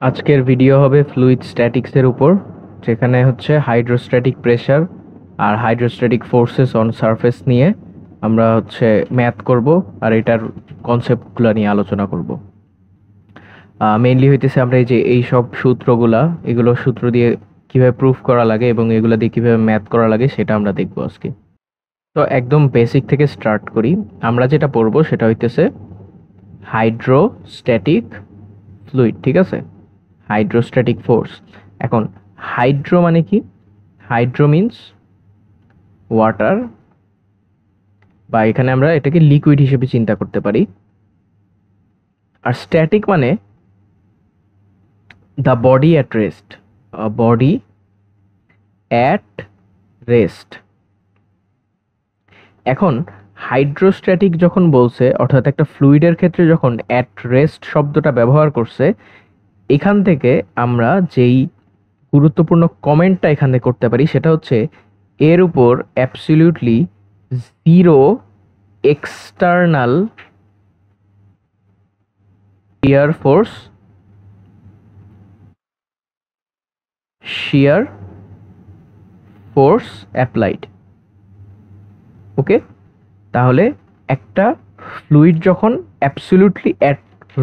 আজকের ভিডিও হবে ফ্লুইড স্ট্যাটিক্সের উপর, যেখানে হচ্ছে হাইড্রোস্ট্যাটিক প্রেসার আর হাইড্রোস্ট্যাটিক ফোর্সেস অন সারফেস নিয়ে আমরা হচ্ছে ম্যাথ করব আর এটার কনসেপ্টগুলো নিয়ে আলোচনা করব। মেইনলি হইতেছে আমরা এই সব সূত্রগুলা, এগুলো সূত্র দিয়ে কিভাবে প্রুফ করা লাগে এবং এগুলো দিয়ে কিভাবে ম্যাথ করা লাগে সেটা আমরা দেখব আজকে। তো একদম বেসিক থেকে স্টার্ট করি। আমরা যেটা পড়বো সেটা হইতেছে হাইড্রোস্ট্যাটিক ফ্লুইড, ঠিক আছে? Hydrostatic force. এখন হাইড্রো মানে কি? হাইড্রো মিন্স ওয়াটার, বা এখানে আমরা এটাকে লিকুইড হিসেবে চিন্তা করতে পারি। আর স্ট্যাটিক মানে the body at rest, body at rest. এখন হাইড্রোস্ট্যাটিক যখন বলছে, অর্থাৎ একটা ফ্লুইডের ক্ষেত্রে যখন অ্যাট রেস্ট শব্দটা ব্যবহার করছে, এখান থেকে আমরা যেই গুরুত্বপূর্ণ কমেন্টটা এখানে করতে পারি সেটা হচ্ছে এর উপর absolutely zero external shear force applied. Okay, তাহলে একটা ফ্লুইড যখন অ্যাবসলিউটলি অ্যাট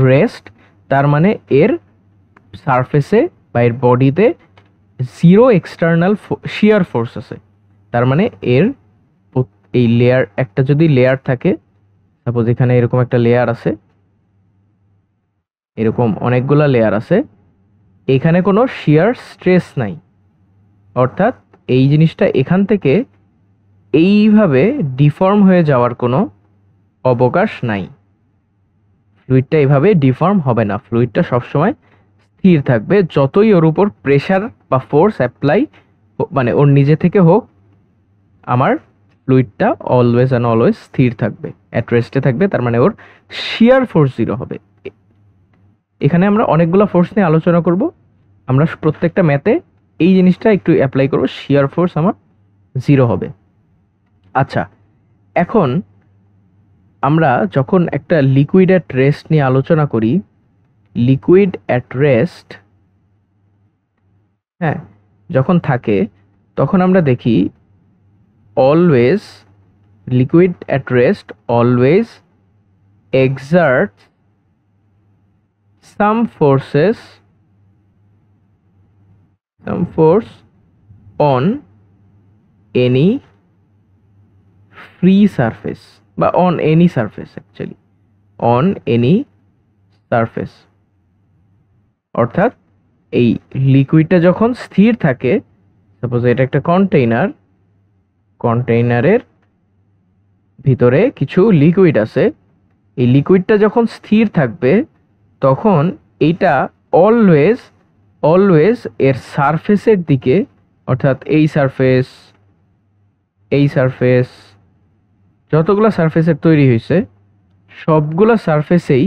রেস্ট, তার মানে এর সারফেসে বা এর বডিতে জিরো এক্সটার্নাল শিয়ার ফোর্স আছে। তার মানে এর এই লেয়ার, একটা যদি লেয়ার থাকে, সাপোজ এখানে এরকম একটা লেয়ার আছে, এরকম অনেকগুলা লেয়ার আছে, এখানে কোনো শিয়ার স্ট্রেস নাই, অর্থাৎ এই জিনিসটা এখান থেকে এইভাবে ডিফর্ম হয়ে যাওয়ার কোনো অবকাশ নাই। ফ্লুইডটা এভাবে ডিফর্ম হবে না, ফ্লুইডটা সবসময় স্থির থাকবে, যতই ওর উপর প্রেশার বা ফোর্স অ্যাপ্লাই, মানে ওর নিজে থেকে হোক, আমার ফ্লুইডটা অলওয়েজ অ্যান্ড অলওয়েজ স্থির থাকবে, অ্যাট রেস্টে থাকবে। তার মানে ওর শিয়ার ফোর্স জিরো হবে। এখানে আমরা অনেকগুলো ফোর্স নিয়ে আলোচনা করব, আমরা প্রত্যেকটা ম্যাথে এই জিনিসটা একটু অ্যাপ্লাই করব, শিয়ার ফোর্স আমার জিরো হবে। আচ্ছা, এখন আমরা যখন একটা লিকুইড অ্যাট রেস্ট নিয়ে আলোচনা করি, লিকুইড অ্যাট রেস্ট, হ্যাঁ, যখন থাকে তখন আমরা দেখি always liquid at rest always exerts some force on any free surface, বা on any surface, actually on any surface। অর্থাৎ এই লিকুইডটা যখন স্থির থাকে, সাপোজ এটা একটা কন্টেইনারের ভিতরে কিছু লিকুইড আছে, এই লিকুইডটা যখন স্থির থাকবে তখন এইটা অলওয়েজ এর সারফেসের দিকে, অর্থাৎ এই সারফেস যতগুলো সারফেসের তৈরি হয়েছে সবগুলো সারফেসেই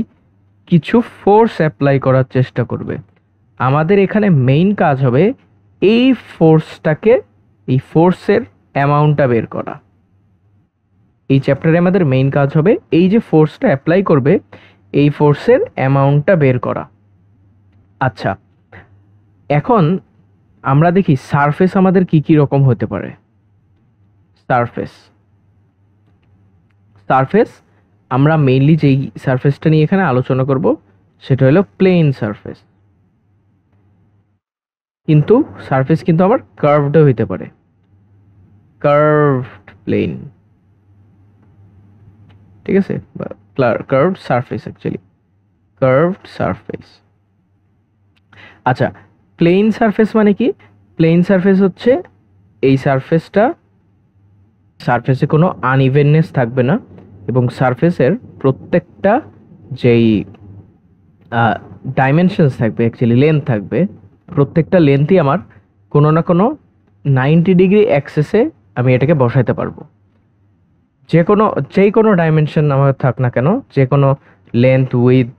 কিছু ফোর্স অ্যাপ্লাই করার চেষ্টা করবে। আমাদের এখানে মেইন কাজ হবে এই ফোর্সের অ্যামাউন্টটা বের করা। এই চ্যাপ্টারে আমাদের মেইন কাজ হবে এই যে ফোর্সটা অ্যাপ্লাই করবে, এই ফোর্সের অ্যামাউন্টটা বের করা। আচ্ছা, এখন আমরা দেখি সারফেস আমাদের কি কি রকম হতে পারে। সারফেস আমরা মেইনলি যেই সারফেসটা নিয়ে এখানে আলোচনা করব সেটা হলো প্লেন সারফেস। কিন্তু সারফেস কিন্তু আবার কার্ভডও হইতে পারে, কার্ভড প্লেন, ঠিক আছে? Curved surface, actually curved surface. আচ্ছা, প্লেন সারফেস মানে কি? প্লেন সারফেস হচ্ছে এই সারফেসে কোনো আনইভেননেস থাকবে না, এবং সারফেসের প্রত্যেকটা যেই ডাইমেনশনস থাকবে, অ্যাকচুয়ালি লেন্থ থাকবে, প্রত্যেকটা লেন্থই আমার কোনো না কোনো 90 ডিগ্রি অ্যাক্সেসে আমি এটাকে বসাইতে পারবো। যেই কোনো ডাইমেনশন আমার থাক না কেন, যে কোনো লেন্থ, উইথ,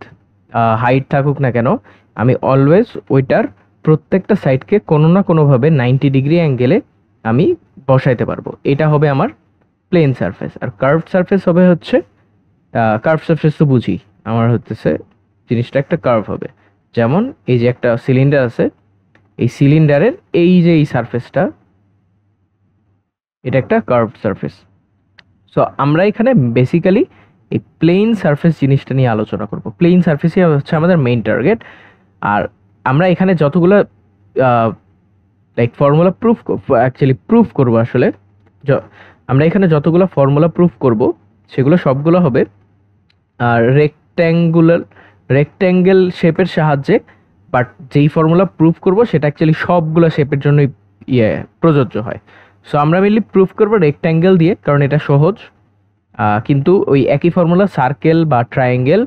হাইট থাকুক না কেন, আমি অলওয়েজ ওইটার প্রত্যেকটা সাইডকে কোনো না কোনোভাবে 90 ডিগ্রি অ্যাঙ্গেলে আমি বসাইতে পারবো। এটা হবে আমার প্লেন সারফেস। আর কার্ভড সারফেস হবে হচ্ছে, কার্ভ সারফেস তো বুঝি, আমার হচ্ছে জিনিসটা একটা কার্ভ হবে। যেমন এই যে একটা সিলিন্ডার আছে, এই সিলিন্ডারের এই যে এই সারফেসটা, এটা একটা কার্ভড সারফেস। সো আমরা এখানে বেসিক্যালি এই প্লেন সারফেস জিনিসটা নিয়ে আলোচনা করব। প্লেন সারফেসই হচ্ছে আমাদের মেইন টার্গেট। আর আমরা এখানে যতগুলো লাইক ফর্মুলা প্রুফ করব আসলে, আমরা এখানে যতগুলো ফর্মুলা প্রুফ করব সেগুলো সবগুলো হবে রেক্ট্যাঙ্গেল শেপের সাহায্যে। বাট যেই ফর্মুলা প্রুফ করব সেটা অ্যাকচুয়ালি সবগুলো শেপের জন্যই প্রযোজ্য হয়। সো আমরা মেনলি প্রুফ করব রেক্ট্যাঙ্গেল দিয়ে, কারণ এটা সহজ। কিন্তু ওই একই ফর্মুলা সার্কেল বা ট্রায়াঙ্গেল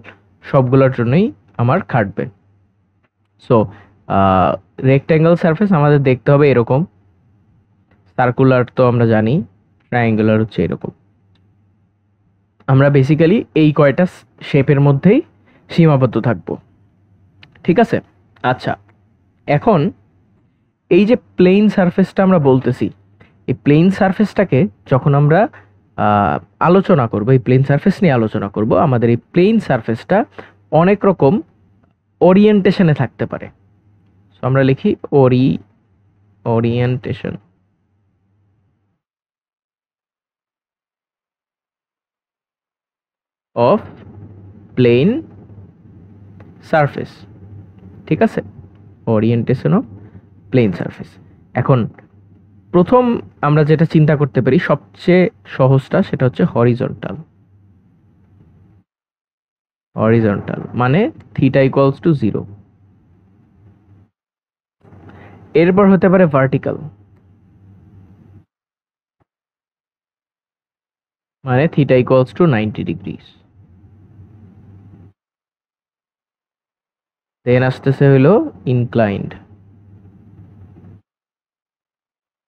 সবগুলোর জন্যই আমার খাটবে। সো রেক্ট্যাঙ্গেল সারফেস আমাদের দেখতে হবে এরকম, সার্কুলার তো আমরা জানি, ট্রায়াঙ্গুলার হচ্ছে এরকম। আমরা বেসিক্যালি এই কয়টা শেপের মধ্যেই সীমাবদ্ধ থাকবো, ঠিক আছে? আচ্ছা, এখন এই যে প্লেন সারফেসটা আমরা বলতেছি, এই প্লেন সারফেসটাকে যখন আমরা আলোচনা করব, এই প্লেন সারফেস নিয়ে আলোচনা করব, আমাদের এই প্লেন সারফেসটা অনেক রকম ওরিয়েন্টেশনে থাকতে পারে। সো আমরা লিখি ওরিয়েন্টেশন অফ প্লেন সারফেস, ঠিক আছে? Orientation of plane surface. এখন প্রথম আমরা যেটা চিন্তা করতে পারি সবচেয়ে সহজটা, সেটা হচ্ছে হরিজন্টাল। মানে থিটা ইকুয়ালস টু 0। এরপর হতে পারে ভার্টিক্যাল, মানে থিটা ইকুয়ালস টু 90 ডিগ্রিস। দেন আসতেছে হইলো ইনক্লাইন্ড,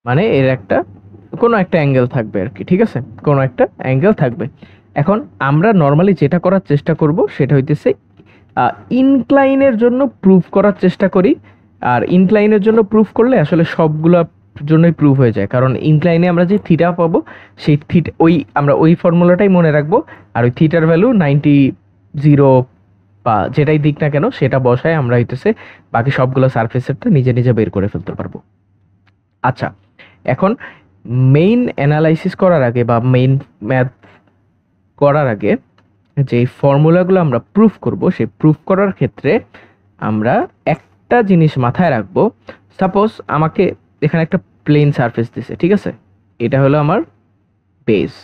মানে এর কোনো একটা অ্যাঙ্গেল থাকবে আর কি, ঠিক আছে? কোনো একটা অ্যাঙ্গেল থাকবে। এখন আমরা নর্মালি যেটা করার চেষ্টা করব সেটা হইতেছে ইনক্লাইনের জন্য প্রুফ করার চেষ্টা করি। আর ইনক্লাইনের জন্য প্রুফ করলে আসলে সবগুলো জন্যই প্রুফ হয়ে যায়, কারণ ইনক্লাইনে আমরা যে থিটা পাবো সেই থিটা আমরা ওই ফর্মুলাটাই মনে রাখবো। আর ওই থিটার ভ্যালু 90, 0 বা যেটাই দিক না কেন সেটা বসায় আমরা হইতেছে বাকি সবগুলো সারফেসেরটা নিজে নিজে বের করে ফেলতে পারবো। আচ্ছা, এখন মেইন অ্যানালাইসিস করার আগে বা মেইন ম্যাথ করার আগে যে ফর্মুলাগুলো আমরা প্রুফ করব, সেই প্রুফ করার ক্ষেত্রে আমরা একটা জিনিস মাথায় রাখবো। সাপোজ আমাকে এখানে একটা প্লেন সারফেস দিছে, ঠিক আছে? এটা হলো আমার বেস।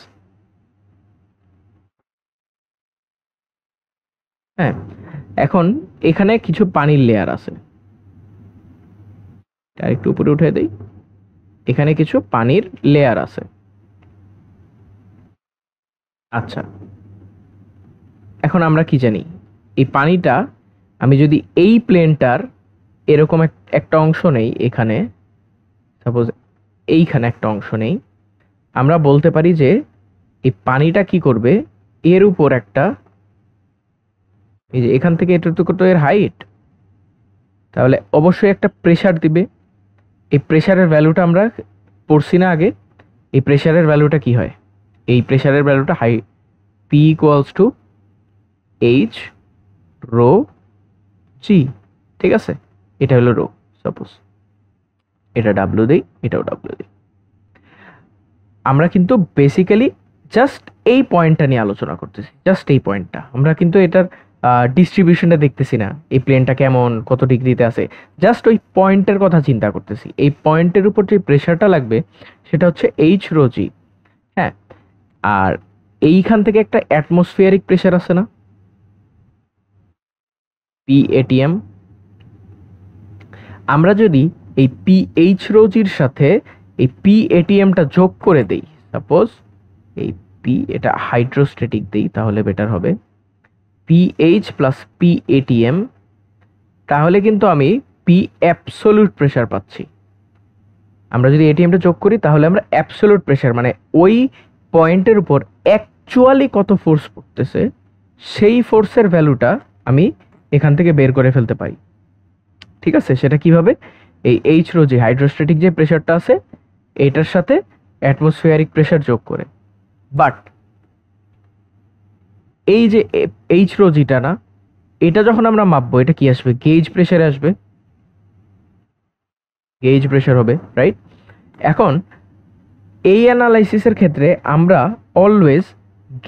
হ্যাঁ, এখন এখানে কিছু পানির লেয়ার আছে, একটু উপরে উঠে দেই। এখানে কিছু পানির লেয়ার আছে। আচ্ছা, এখন আমরা কি জানি, এই পানিটা আমি যদি এই প্লেনটার এরকম একটা অংশ নেই, এখানে সাপোজ এইখানে একটা অংশ নেই, আমরা বলতে পারি যে এই পানিটা কি করবে, এর উপর একটা, এই যে এখান থেকে এতটুকু তো এর হাইট, তাহলে অবশ্যই একটা প্রেসার দিবে। এই প্রেসারের ভ্যালুটা আমরা পড়ছি না আগে? এই প্রেসারের ভ্যালুটা কি হয়? এই প্রেসারের ভ্যালুটা P equals to H rho G, ঠিক আছে? এটা হলো রো। সাপোজ এটা ডাব্লিউ দেই, এটাও ডাব্লিউ দেই। আমরা কিন্তু বেসিক্যালি জাস্ট এই পয়েন্টটা নিয়ে আলোচনা করতেছি, জাস্ট এই পয়েন্টটা। আমরা কিন্তু এটার ডিস্ট্রিবিউশনটা দেখতেছি না, এই প্লেনটা কেমন, কত ডিগ্রিতে আছে, জাস্ট ওই পয়েন্টের কথা চিন্তা করতেছি। এই পয়েন্টের উপর যে প্রেশারটা লাগবে সেটা হচ্ছে এইচ রো জি। হ্যাঁ, আর এইখান থেকে একটা অ্যাটমসফিয়ারিক প্রেশার আছে না, PATM। আমরা যদি এই পিএইচ রোজির সাথে এই PATMটা যোগ করে দেই, সাপোজ এই পি, এটা হাইড্রোস্ট্যাটিক দেই তাহলে বেটার হবে, পিএইচ প্লাস PATM, তাহলে কিন্তু আমি পি অ্যাবসোলুট প্রেশার পাচ্ছি। আমরা যদি এটিএমটা যোগ করি তাহলে আমরা অ্যাবসোলুট প্রেশার, মানে ওই পয়েন্টের উপর অ্যাকচুয়ালি কত ফোর্স পড়তেছে সেই ফোর্সের ভ্যালুটা আমি এখান থেকে বের করে ফেলতে পারি, ঠিক আছে? সেটা কিভাবে? এই এইচ রো যে হাইড্রোস্ট্যাটিক যে প্রেশারটা আছে এটার সাথে অ্যাটমসফিয়ারিক প্রেশার যোগ করে। বাট এই যে এইচ রো জিটা না, এটা যখন আমরা মাপবো এটা কি আসবে, গেজ প্রেসারে আসবে, গেজ প্রেসার হবে, রাইট? এখন এই অ্যানালাইসিসের ক্ষেত্রে আমরা অলওয়েজ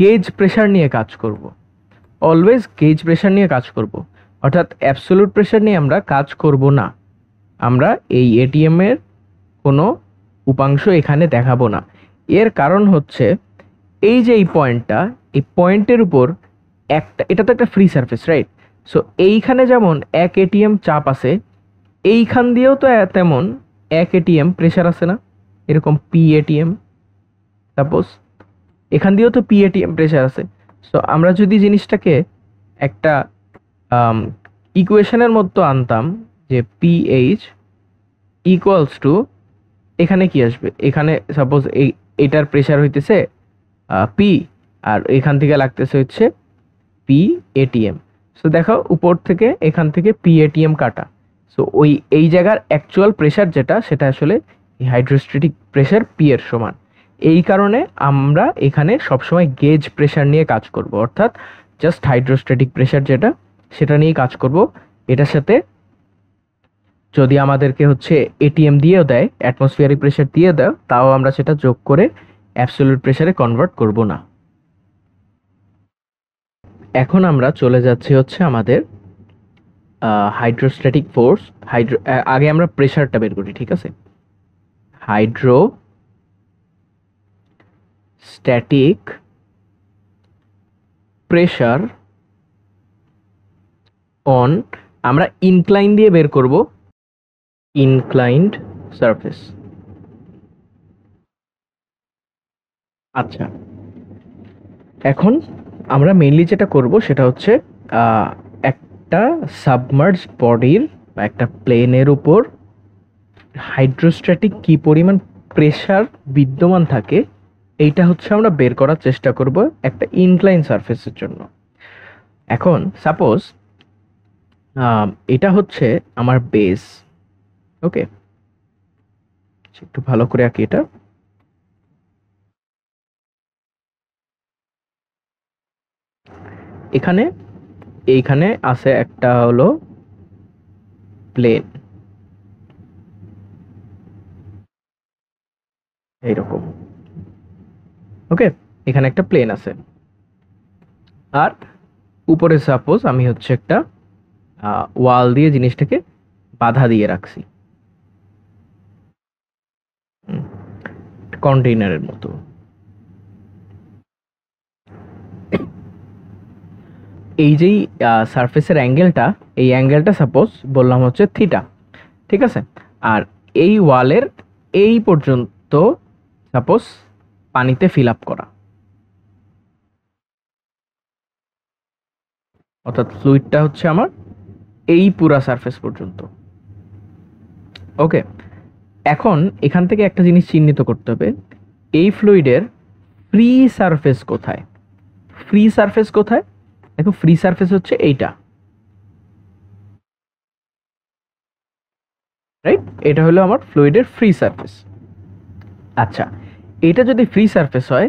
গেজ প্রেসার নিয়ে কাজ করব, অলওয়েজ গেজ প্রেসার নিয়ে কাজ করব, অর্থাৎ অ্যাবসোলুট প্রেসার নিয়ে আমরা কাজ করব না। আমরা এই এটিএম এর কোনো উপাংশ এখানে দেখাবো না। এর কারণ হচ্ছে এই যে এই পয়েন্টটা, এই পয়েন্টের উপর একটা, এটা তো একটা ফ্রি সারফেস, রাইট? সো এইখানে যেমন এক এটিএম চাপ আছে, এইখান দিয়েও তো তেমন এক এটিএম প্রেসার আছে না, এরকম পি এটিএম সাপোজ, এখান দিয়েও তো পি এটিএম প্রেসার আছে। সো আমরা যদি জিনিসটাকে একটা ইকুয়েশনের মতো আনতাম যে পিএইচ ইকুয়ালস টু, এখানে কি আসবে, এখানে সাপোজ এইটার প্রেসার হইতেছে পি, আর এখান থেকে লাগতেছে হচ্ছে পি এটিএম। সো দেখো উপর থেকে এখান থেকে পি এটিএম কাটা, সো ওই এই জায়গার অ্যাকচুয়াল প্রেসার যেটা, সেটা আসলে হাইড্রোস্ট্যাটিক প্রেসার পি এর সমান। এই কারণে আমরা এখানে সবসময় গেজ প্রেসার নিয়ে কাজ করব, অর্থাৎ জাস্ট হাইড্রোস্ট্যাটিক প্রেসার যেটা, সেটা নিয়ে কাজ করব। এটার সাথে যদি আমাদেরকে হচ্ছে এটিএম দিয়েও দেয়, অ্যাটমসফিয়ারিক প্রেসার দিয়ে দেয়, তাও আমরা সেটা যোগ করে অ্যাবসোলিউট প্রেসারে কনভার্ট করব না। এখন আমরা চলে যাচ্ছি হচ্ছে আমাদের হাইড্রোস্ট্যাটিক ফোর্স। আগে আমরা প্রেসারটা বের করি, ঠিক আছে? হাইড্রোস্ট্যাটিক প্রেসার অন, আমরা ইনক্লাইন দিয়ে বের করব, ইনক্লাইন্ড সারফেস। আচ্ছা, এখন আমরা মেইনলি যেটা করব সেটা হচ্ছে একটা সাবমার্জ বডির বা একটা প্লেনের উপর হাইড্রোস্ট্যাটিক কি পরিমাণ প্রেসার বিদ্যমান থাকে, এইটা হচ্ছে আমরা বের করার চেষ্টা করব একটা ইনক্লাইন সারফেসের জন্য। এখন সাপোজ এটা হচ্ছে আমার বেস, ওকে? একটু ভালো করে আঁকি এটা। এখানে এইখানে আছে একটা হলো প্লেন, এইরকম, ওকে? এখানে একটা প্লেন আছে, আর উপরে সাপোজ আমি হচ্ছে একটা ওয়াল দিয়ে জিনিসটাকে বাধা দিয়ে রাখছি, কন্টেইনারের মতো। এই যেই সারফেসের অ্যাঙ্গেলটা, এই অ্যাঙ্গেলটা সাপোজ বললাম হচ্ছে থিটা, ঠিক আছে? আর এই ওয়ালের এই পর্যন্ত সাপোজ পানিতে ফিল আপ করা, অর্থাৎ ফ্লুইডটা হচ্ছে আমার এই পুরা সারফেস পর্যন্ত, ওকে? এখন এখান থেকে একটা জিনিস চিহ্নিত করতে হবে, এই ফ্লুইডের ফ্রি সারফেস কোথায়? ফ্রি সারফেস কোথায়? দেখো, ফ্রি সারফেস হচ্ছে এইটা, রাইট? এটা হলো আমার ফ্লুইডের ফ্রি সারফেস। আচ্ছা, এটা যদি ফ্রি সারফেস হয়,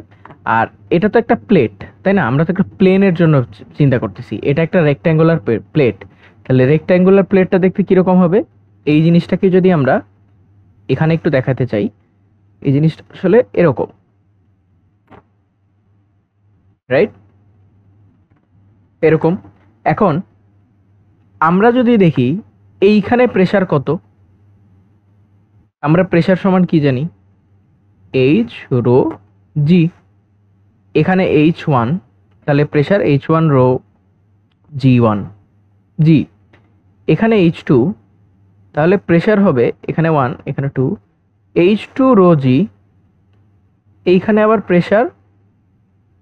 আর এটা তো একটা প্লেট, তাই না? আমরা তো একটা প্লেনের জন্য চিন্তা করতেছি, এটা একটা রেক্ট্যাঙ্গুলার প্লেট, তাহলে রেক্ট্যাঙ্গুলার প্লেটটা দেখতে কিরকম হবে? এই জিনিসটাকে যদি আমরা এখানে একটু দেখাতে চাই, এই জিনিসটা আসলে এরকম, রাইট? এরকম। এখন আমরা যদি দেখি এইখানে প্রেসার কত, আমরা প্রেসার সমান কি জানি? এইচ রো জি। এখানে H1, তাহলে প্রেসার H1 রো G1 জি। এখানে H2, তাহলে প্রেসার হবে এখানে 1, এখানে 2, H2 রো জি। এইখানে আবার প্রেসার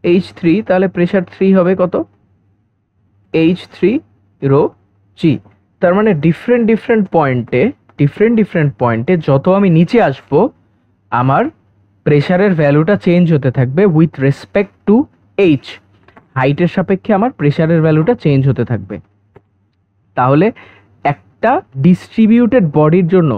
H3, তাহলে প্রেসার 3 হবে কত? H3 রো জি। তার মানে ডিফারেন্ট ডিফারেন্ট পয়েন্টে যত আমি নিচে আসব, আমার প্রেসারের ভ্যালুটা চেঞ্জ হতে থাকবে উইথ রেসপেক্ট টু এইচ, হাইটের সাপেক্ষে আমার প্রেসারের ভ্যালুটা চেঞ্জ হতে থাকবে। তাহলে একটা ডিস্ট্রিবিউটেড বডির জন্য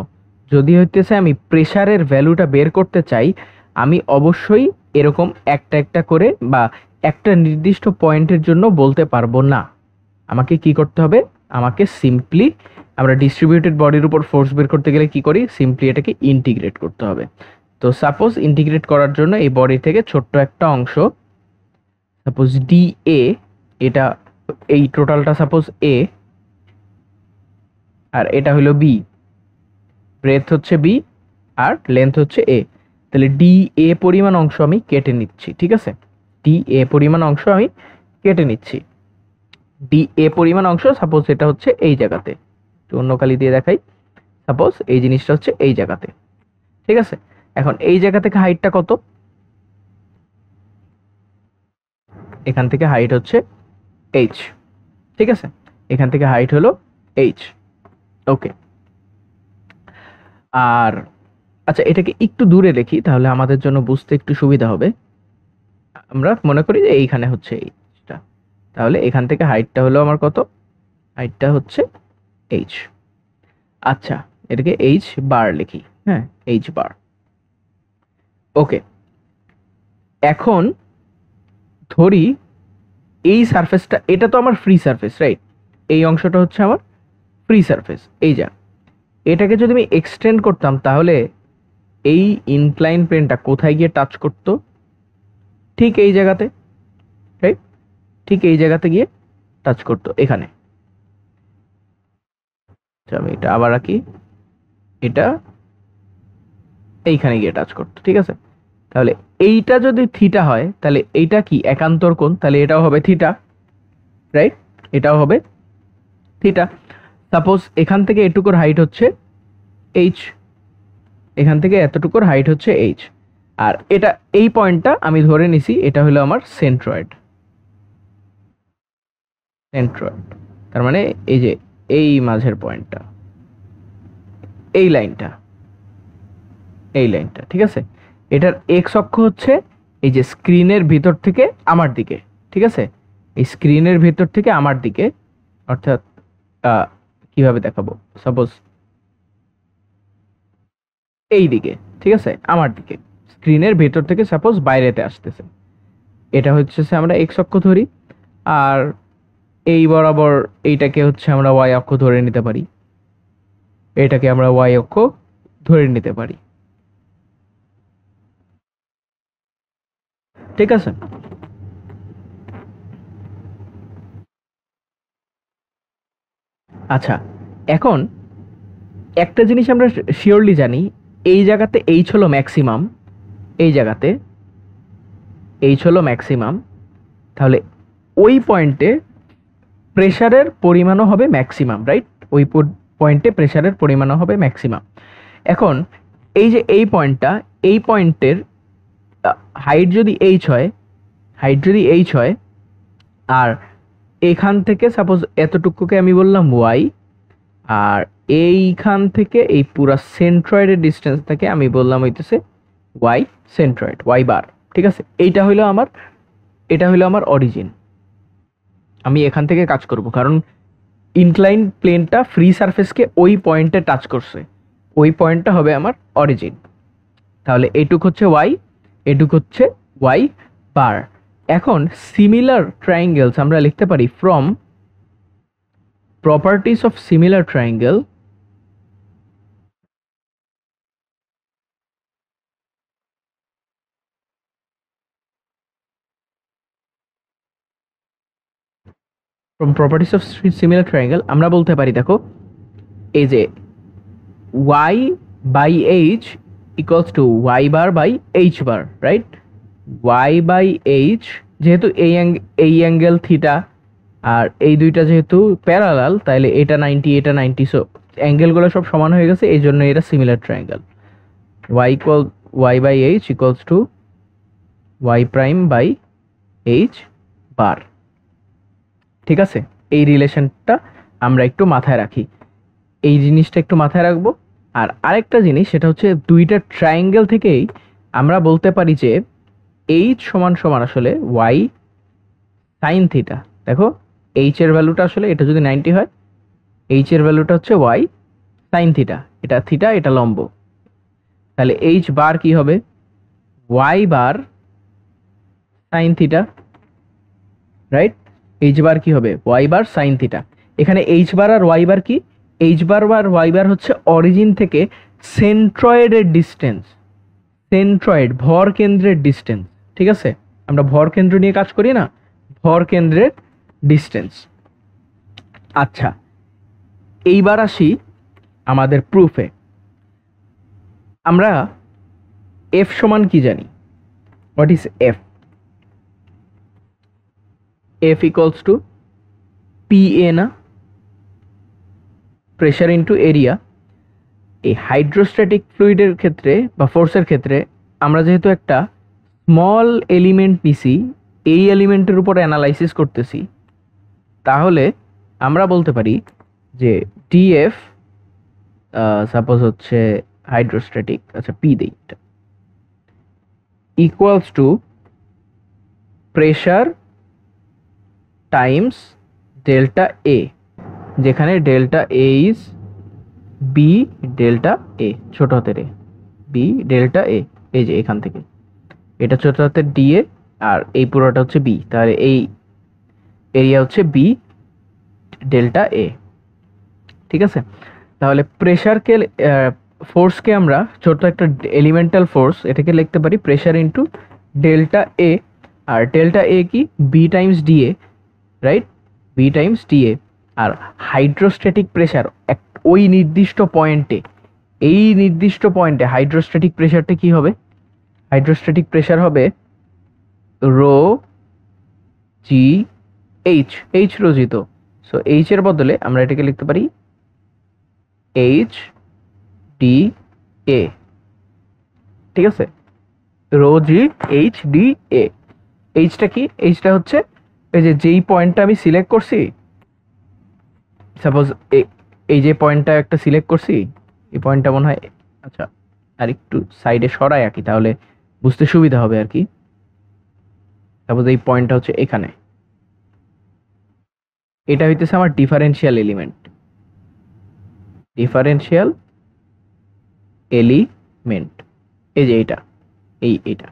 যদি হইতেছে আমি প্রেসারের ভ্যালুটা বের করতে চাই, আমি অবশ্যই এরকম একটা একটা করে বা একটা নির্দিষ্ট পয়েন্টের জন্য বলতে পারবো না। আমাকে কি করতে হবে, আমাকে সিম্পলি আমরা ডিস্ট্রিবিউটেড বডির উপর ফোর্স বের করতে গেলে কি করি, সিম্পলি এটাকে ইন্টিগ্রেট করতে হবে। তো সাপোজ ইন্টিগ্রেট করার জন্য এই বডি থেকে ছোট্ট একটা অংশ, সাপোজ ডি এ, এটা এই টোটালটা সাপোজ এ, আর এটা হলো বি, ব্রেথ হচ্ছে বি আর লেন্থ হচ্ছে এ, তাহলে ডি এ পরিমাণ অংশ আমি কেটে নিচ্ছি। ঠিক আছে, ডি এ পরিমাণ অংশ আমি কেটে নিচ্ছি। ডি এ পরিমাণ অংশ সাপোজ এটা হচ্ছে এই জায়গাতে, অন্য কালি দিয়ে দেখাই, সাপোজ এই জিনিসটা হচ্ছে এই জায়গাতে। ঠিক আছে, এখন এই জায়গা থেকে হাইটটা কত, এখান থেকে হাইট হচ্ছে এইচ। ঠিক আছে, এখান থেকে হাইট হলো এইচ। ওকে, আর আচ্ছা এটাকে একটু দূরে লিখি তাহলে আমাদের জন্য বুঝতে একটু সুবিধা হবে। আমরা মনে করি যে এইখানে হচ্ছে এইচটা, তাহলে এখান থেকে হাইটটা হলো আমার কত, হাইটটা হচ্ছে এইচ। আচ্ছা এটাকে এইচ বার লিখি, হ্যাঁ এইচ বার। ওকে, এখন ধরি এই সারফেসটা, এটা তো আমার ফ্রি সারফেস রাইট, এই অংশটা হচ্ছে আমার ফ্রি সারফেস। এই যা, এটাকে যদি আমি এক্সটেন্ড করতাম তাহলে এই ইনক্লাইন প্লেনটা কোথায় গিয়ে টাচ করতো, ঠিক এই জায়গাতে, রাইট, ঠিক এই জায়গাতে গিয়ে টাচ করতো এখানে। আমি এটা আবার আঁকি, এটা এইখানে গিয়ে টাচ করতো। ঠিক আছে, তাহলে এইটা যদি থিটা হয় তাহলে এইটা কি একান্তর কোণ, তাহলে এটাও হবে থিটা, রাইট, এটাও হবে থিটা। সাপোজ এখান থেকে এটুকুর হাইট হচ্ছে এইচ, এখান থেকে এতটুকুর হাইট হচ্ছে এইচ, আর এটা এই পয়েন্টটা আমি ধরে নিছি এটা হলো আমার সেন্ট্রয়েড। সেন্ট্রয়েড তার মানে এই যে এই মাঝের পয়েন্টটা, এই লাইনটা, এই লাইনটা। ঠিক আছে, এটার এক্স অক্ষ হচ্ছে এই যে স্ক্রিনের ভিতর থেকে আমার দিকে। ঠিক আছে, এই স্ক্রিনের ভিতর থেকে আমার দিকে, অর্থাৎ কিভাবে দেখাবো, সাপোজ এই দিকে। ঠিক আছে, আমার দিকে, স্ক্রিনের ভেতর থেকে সাপোজ বাইরেতে আসতেছে, এটা হচ্ছে আমরা এক্স অক্ষ ধরি। আর এই বরাবর এইটাকে হচ্ছে আমরা ওয়াই অক্ষ ধরে নিতে পারি, এটাকে আমরা ওয়াই অক্ষ ধরে নিতে পারি। ঠিক আছে, আচ্ছা এখন একটা জিনিস আমরা শিওরলি জানি, এই জায়গাতে এইচ হলো ম্যাক্সিমাম, এই জায়গাতে এইচ হলো ম্যাক্সিমাম, তাহলে ওই পয়েন্টে প্রেসারের পরিমাণও হবে ম্যাক্সিমাম, রাইট, ওই পয়েন্টে প্রেসারের পরিমাণও হবে ম্যাক্সিমাম। এখন এই যে এই পয়েন্টটা, এই পয়েন্টের হাইট যদি এইচ হয়, হাইট যদি এইচ হয়, আর এখান থেকে সাপোজ এতটুকুকে আমি বললাম ওয়াই, আর এইখান থেকে এই পুরা সেন্ট্রয়েডের ডিস্টেন্সটাকে আমি বললাম হইতেছে ওয়াই সেন্ট্রয়েড, ওয়াই বার। ঠিক আছে, এইটা হইলো আমার, এটা হইলো আমার অরিজিন। আমি এখান থেকে কাজ করব কারণ ইনক্লাইন প্লেনটা ফ্রি সারফেসকে ওই পয়েন্টে টাচ করছে, ওই পয়েন্টটা হবে আমার অরিজিন। তাহলে এইটুক হচ্ছে ওয়াই, এটুক হচ্ছে ওয়াই বার। এখন সিমিলার ট্রায়াঙ্গেলস আমরা লিখতে পারি from properties of similar triangle, from properties of similar triangle আমরা বলতে পারি, দেখো এই যে y by h equals to y bar by h bar, right, y by h যেহেতু এই অ্যাঙ্গেল থিটা আর এই দুইটা যেহেতু প্যারালাল, তাহলে এটা 90 এটা 90, সো অ্যাঙ্গেলগুলো সব সমান হয়ে গেছে, এই জন্য এটা similar triangle. y by h equals to y prime by h bar। ঠিক আছে, এই রিলেশনটা আমরা একটু মাথায় রাখি, এই জিনিসটা একটু মাথায় রাখবো। আর আরেকটা জিনিস সেটা হচ্ছে দুইটা ট্রায়াঙ্গেল থেকেই আমরা বলতে পারি যে এইচ সমান সমান আসলে ওয়াই সাইন থিটা। দেখো এইচ এর ভ্যালুটা আসলে এটা যদি 90 হয়, এইচ এর ভ্যালুটা হচ্ছে ওয়াই সাইন থিটা, এটা থিটা এটা লম্ব, তাহলে এইচ বার কি হবে Y bar sine theta, right. H বার কি হবে ওয়াই বার সাইন থিটা। এখানে এইচ বার আর ওয়াই বার কি, এইচ বার আর ওয়াই বার হচ্ছে অরিজিন থেকে সেন্ট্রয়েডের ডিস্টেন্স, সেন্ট্রয়েড ভর কেন্দ্রের ডিস্টেন্স। ঠিক আছে, আমরা ভর কেন্দ্র নিয়ে কাজ করি না, ভর কেন্দ্রের ডিস্টেন্স। আচ্ছা, এইবার আসি আমাদের প্রুফে। আমরা এফ সমান কি জানি? What is F? F equals to P A না, প্রেশার ইন্টু এরিয়া। এই হাইড্রোস্ট্যাটিক ফ্লুইডের ক্ষেত্রে বা ফোর্সের ক্ষেত্রে আমরা যেহেতু একটা স্মল এলিমেন্ট নিছি, এই এলিমেন্টের উপর অ্যানালাইসিস করতেছি, তাহলে আমরা বলতে পারি যে ডিএফ সাপোজ হচ্ছে হাইড্রোস্ট্যাটিক, আচ্ছা পি দেই, equals to pressure times delta A, যেখানে delta A is B delta A, ছোট হাতের এ, বি ডেল্টা এ, এই যে এখান থেকে এটা ছোট হাতের ডি এ আর এই পুরোটা হচ্ছে বি, তাহলে এই এরিয়া হচ্ছে বি ডেল্টা এ। ঠিক আছে, তাহলে প্রেশারকে ফোর্সকে আমরা ছোট একটা এলিমেন্টাল ফোর্স, এটাকে লিখতে পারি প্রেশার ইন্টু ডেল্টা এ, আর ডেল্টা এ কি B times D A, right, B times D A. আর হাইড্রোস্ট্যাটিক প্রেশার ওই নির্দিষ্ট পয়েন্টে, এই নির্দিষ্ট পয়েন্টে হাইড্রোস্ট্যাটিক প্রেশারটা কি হবে? হাইড্রোস্ট্যাটিক প্রেশার হবে রো জি এইচ, এইচ রোজিত। সো এইচ এর বদলে আমরা এটাকে লিখতে পারি এইচ ডি এ। ঠিক আছে, rho G H D A. এইচটা কি? এইচটা হচ্ছে এই যে যেই পয়েন্টটা আমি সিলেক্ট করছি, সাপোজ এই যে পয়েন্টটা একটা সিলেক্ট করছি, এই পয়েন্টটা মনে হয়, আচ্ছা আর একটু সাইডে সরাই আঁকি তাহলে বুঝতে সুবিধা হবে আর কি। সাপোজ এই পয়েন্টটা হচ্ছে এখানে, এটা হইতেছে আমার ডিফারেন্সিয়াল এলিমেন্ট, ডিফারেন্সিয়াল এলিমেন্ট, এই যে এটা, এইটা,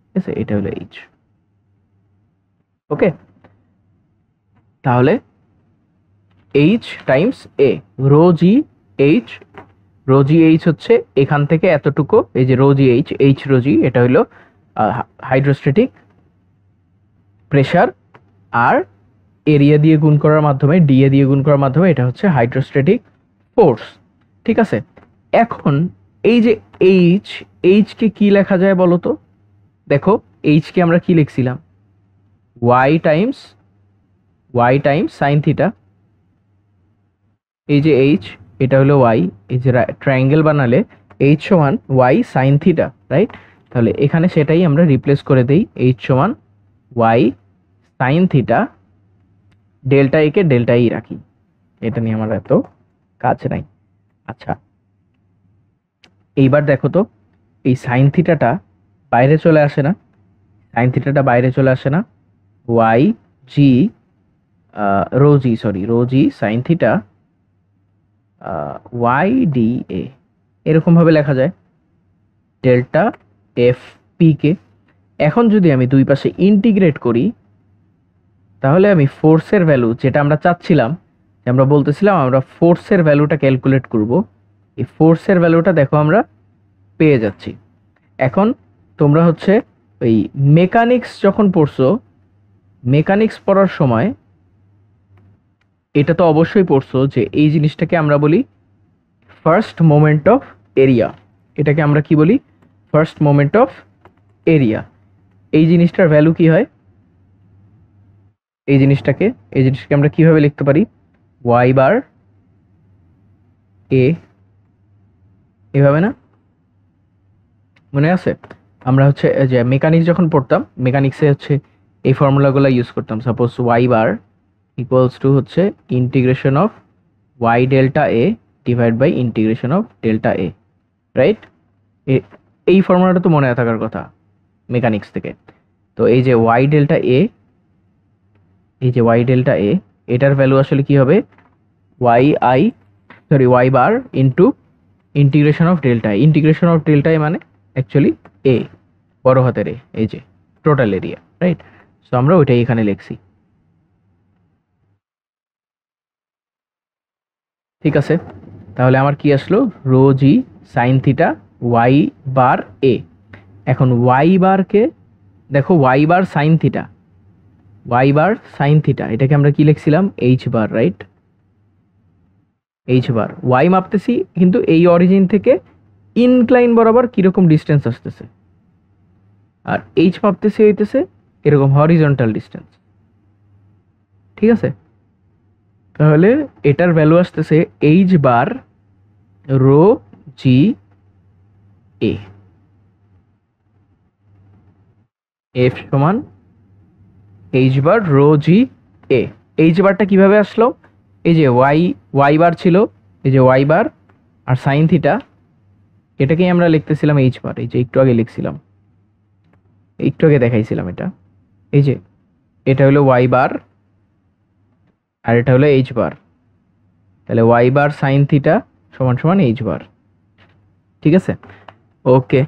ঠিক আছে, এটা হলো এইচ। ওকে, তাহলে H times A, rho G H, rho G H হচ্ছে এখান থেকে এতটুকু, এই যে rho G H, H rho G, এটা হলো হাইড্রোস্ট্যাটিক প্রেশার, আর এরিয়া দিয়ে গুণ করার মাধ্যমে, ডিএ দিয়ে গুণ করার মাধ্যমে এটা হচ্ছে হাইড্রোস্ট্যাটিক ফোর্স। ঠিক আছে, এখন এই যে এইচ, এইচকে কি লেখা যায় বলো তো? দেখো এইচকে আমরা কি লিখছিলাম? Y times sine theta. এই যে এইচ, এটা হলো ওয়াই, এই যে ট্রায়াঙ্গেল বানালে এইচ সমান ওয়াই সাইন থিটা, রাইট? তাহলে এখানে সেটাই আমরা রিপ্লেস করে দেই, এইচ সমান Y sine theta, delta A কে ডেল্টা ই রাখি, এটা নিয়ে আমার এত কাজ নাই। আচ্ছা, এইবার দেখো তো এই সাইন থিটাটা বাইরে চলে আসে না? সাইন থিটাটা বাইরে চলে আসে না? Y G rho G sine theta Y D A, এরকম ভাবে লেখা যায় ডেল্টা এফ পি কে। এখন যদি আমি দুই পাশে ইন্টিগ্রেট করি, তাহলে আমি ফোর্সের ভ্যালু যেটা আমরা চাচ্ছিলাম, আমরা বলতেছিলাম আমরা ফোর্সের ভ্যালুটা ক্যালকুলেট করব, এই ফোর্সের ভ্যালুটা দেখো আমরা পেয়ে যাচ্ছি। এখন তোমরা হচ্ছে ওই মেকানিক্স যখন পড়ছো, মেকানিক্স পড়ার সময় এটা তো অবশ্যই পড়ছো যে এই জিনিসটাকে আমরা বলি ফার্স্ট মোমেন্ট অফ এরিয়া। এটাকে আমরা কি বলি? First moment of area. এই জিনিসটার ভ্যালু কি হয়? এই জিনিসটাকে আমরা কিভাবে লিখতে পারি? ওয়াই বার এ, এভাবে না? মনে আছে? আমরা হচ্ছে যে মেকানিক্স যখন পড়তাম, মেকানিক্সে হচ্ছে এই ফর্মুলাগুলো ইউজ করতাম। Suppose Y bar equals to হচ্ছে integration of Y delta A divide by integration of delta A, right? এই ফর্মুলাটা তো মনে থাকার কথা মেকানিক্স থেকে। তো এই যে ওয়াই ডেল্টা এ, এই যে ওয়াই ডেল্টা এ, এটার ভ্যালু আসলে কি হবে? Y bar into integration of delta A. Integration of delta A মানে অ্যাকচুয়ালি এ, বড় হাতের এ, এই যে টোটাল এরিয়া, রাইট? সো আমরা ওইটাই এখানে লিখছি। ঠিক আছে, তাহলে আমার কি আসলো, rho G sine theta Y bar A. এখন ওয়াই বারকে দেখো, Y bar sine theta, Y bar sine theta, এটাকে আমরা কি লিখছিলাম, H bar, right? H bar Y মাপতেছি, কিন্তু এই অরিজিন থেকে ইনক্লাইন বরাবর কিরকম ডিস্টেন্স আসতেছে, আর এইচ মাপতেছি হইতেছে এরকম হরিজন্টাল ডিস্টেন্স। ঠিক আছে, তাহলে এটার ভ্যালু আসতেছে এইচ বার রো জি এ, এফ সমান এইচ বার রো জি এ। এইচ বারটা কিভাবে আসলো, এই যে ওয়াই বার ছিল, এই যে ওয়াই বার আর সাইন থিটা, এটাকেই আমরা লিখতেছিলাম এইচ বার, এই যে একটু আগে লিখছিলাম, একটু আগে দেখাইছিলাম এটা, এই যে এটা হলো ওয়াই বার আর এটা হলো এইচ বার, তাহলে ওয়াই বার সাইন থিটা সমান সমান এইচ বার। ঠিক আছে, ওকে,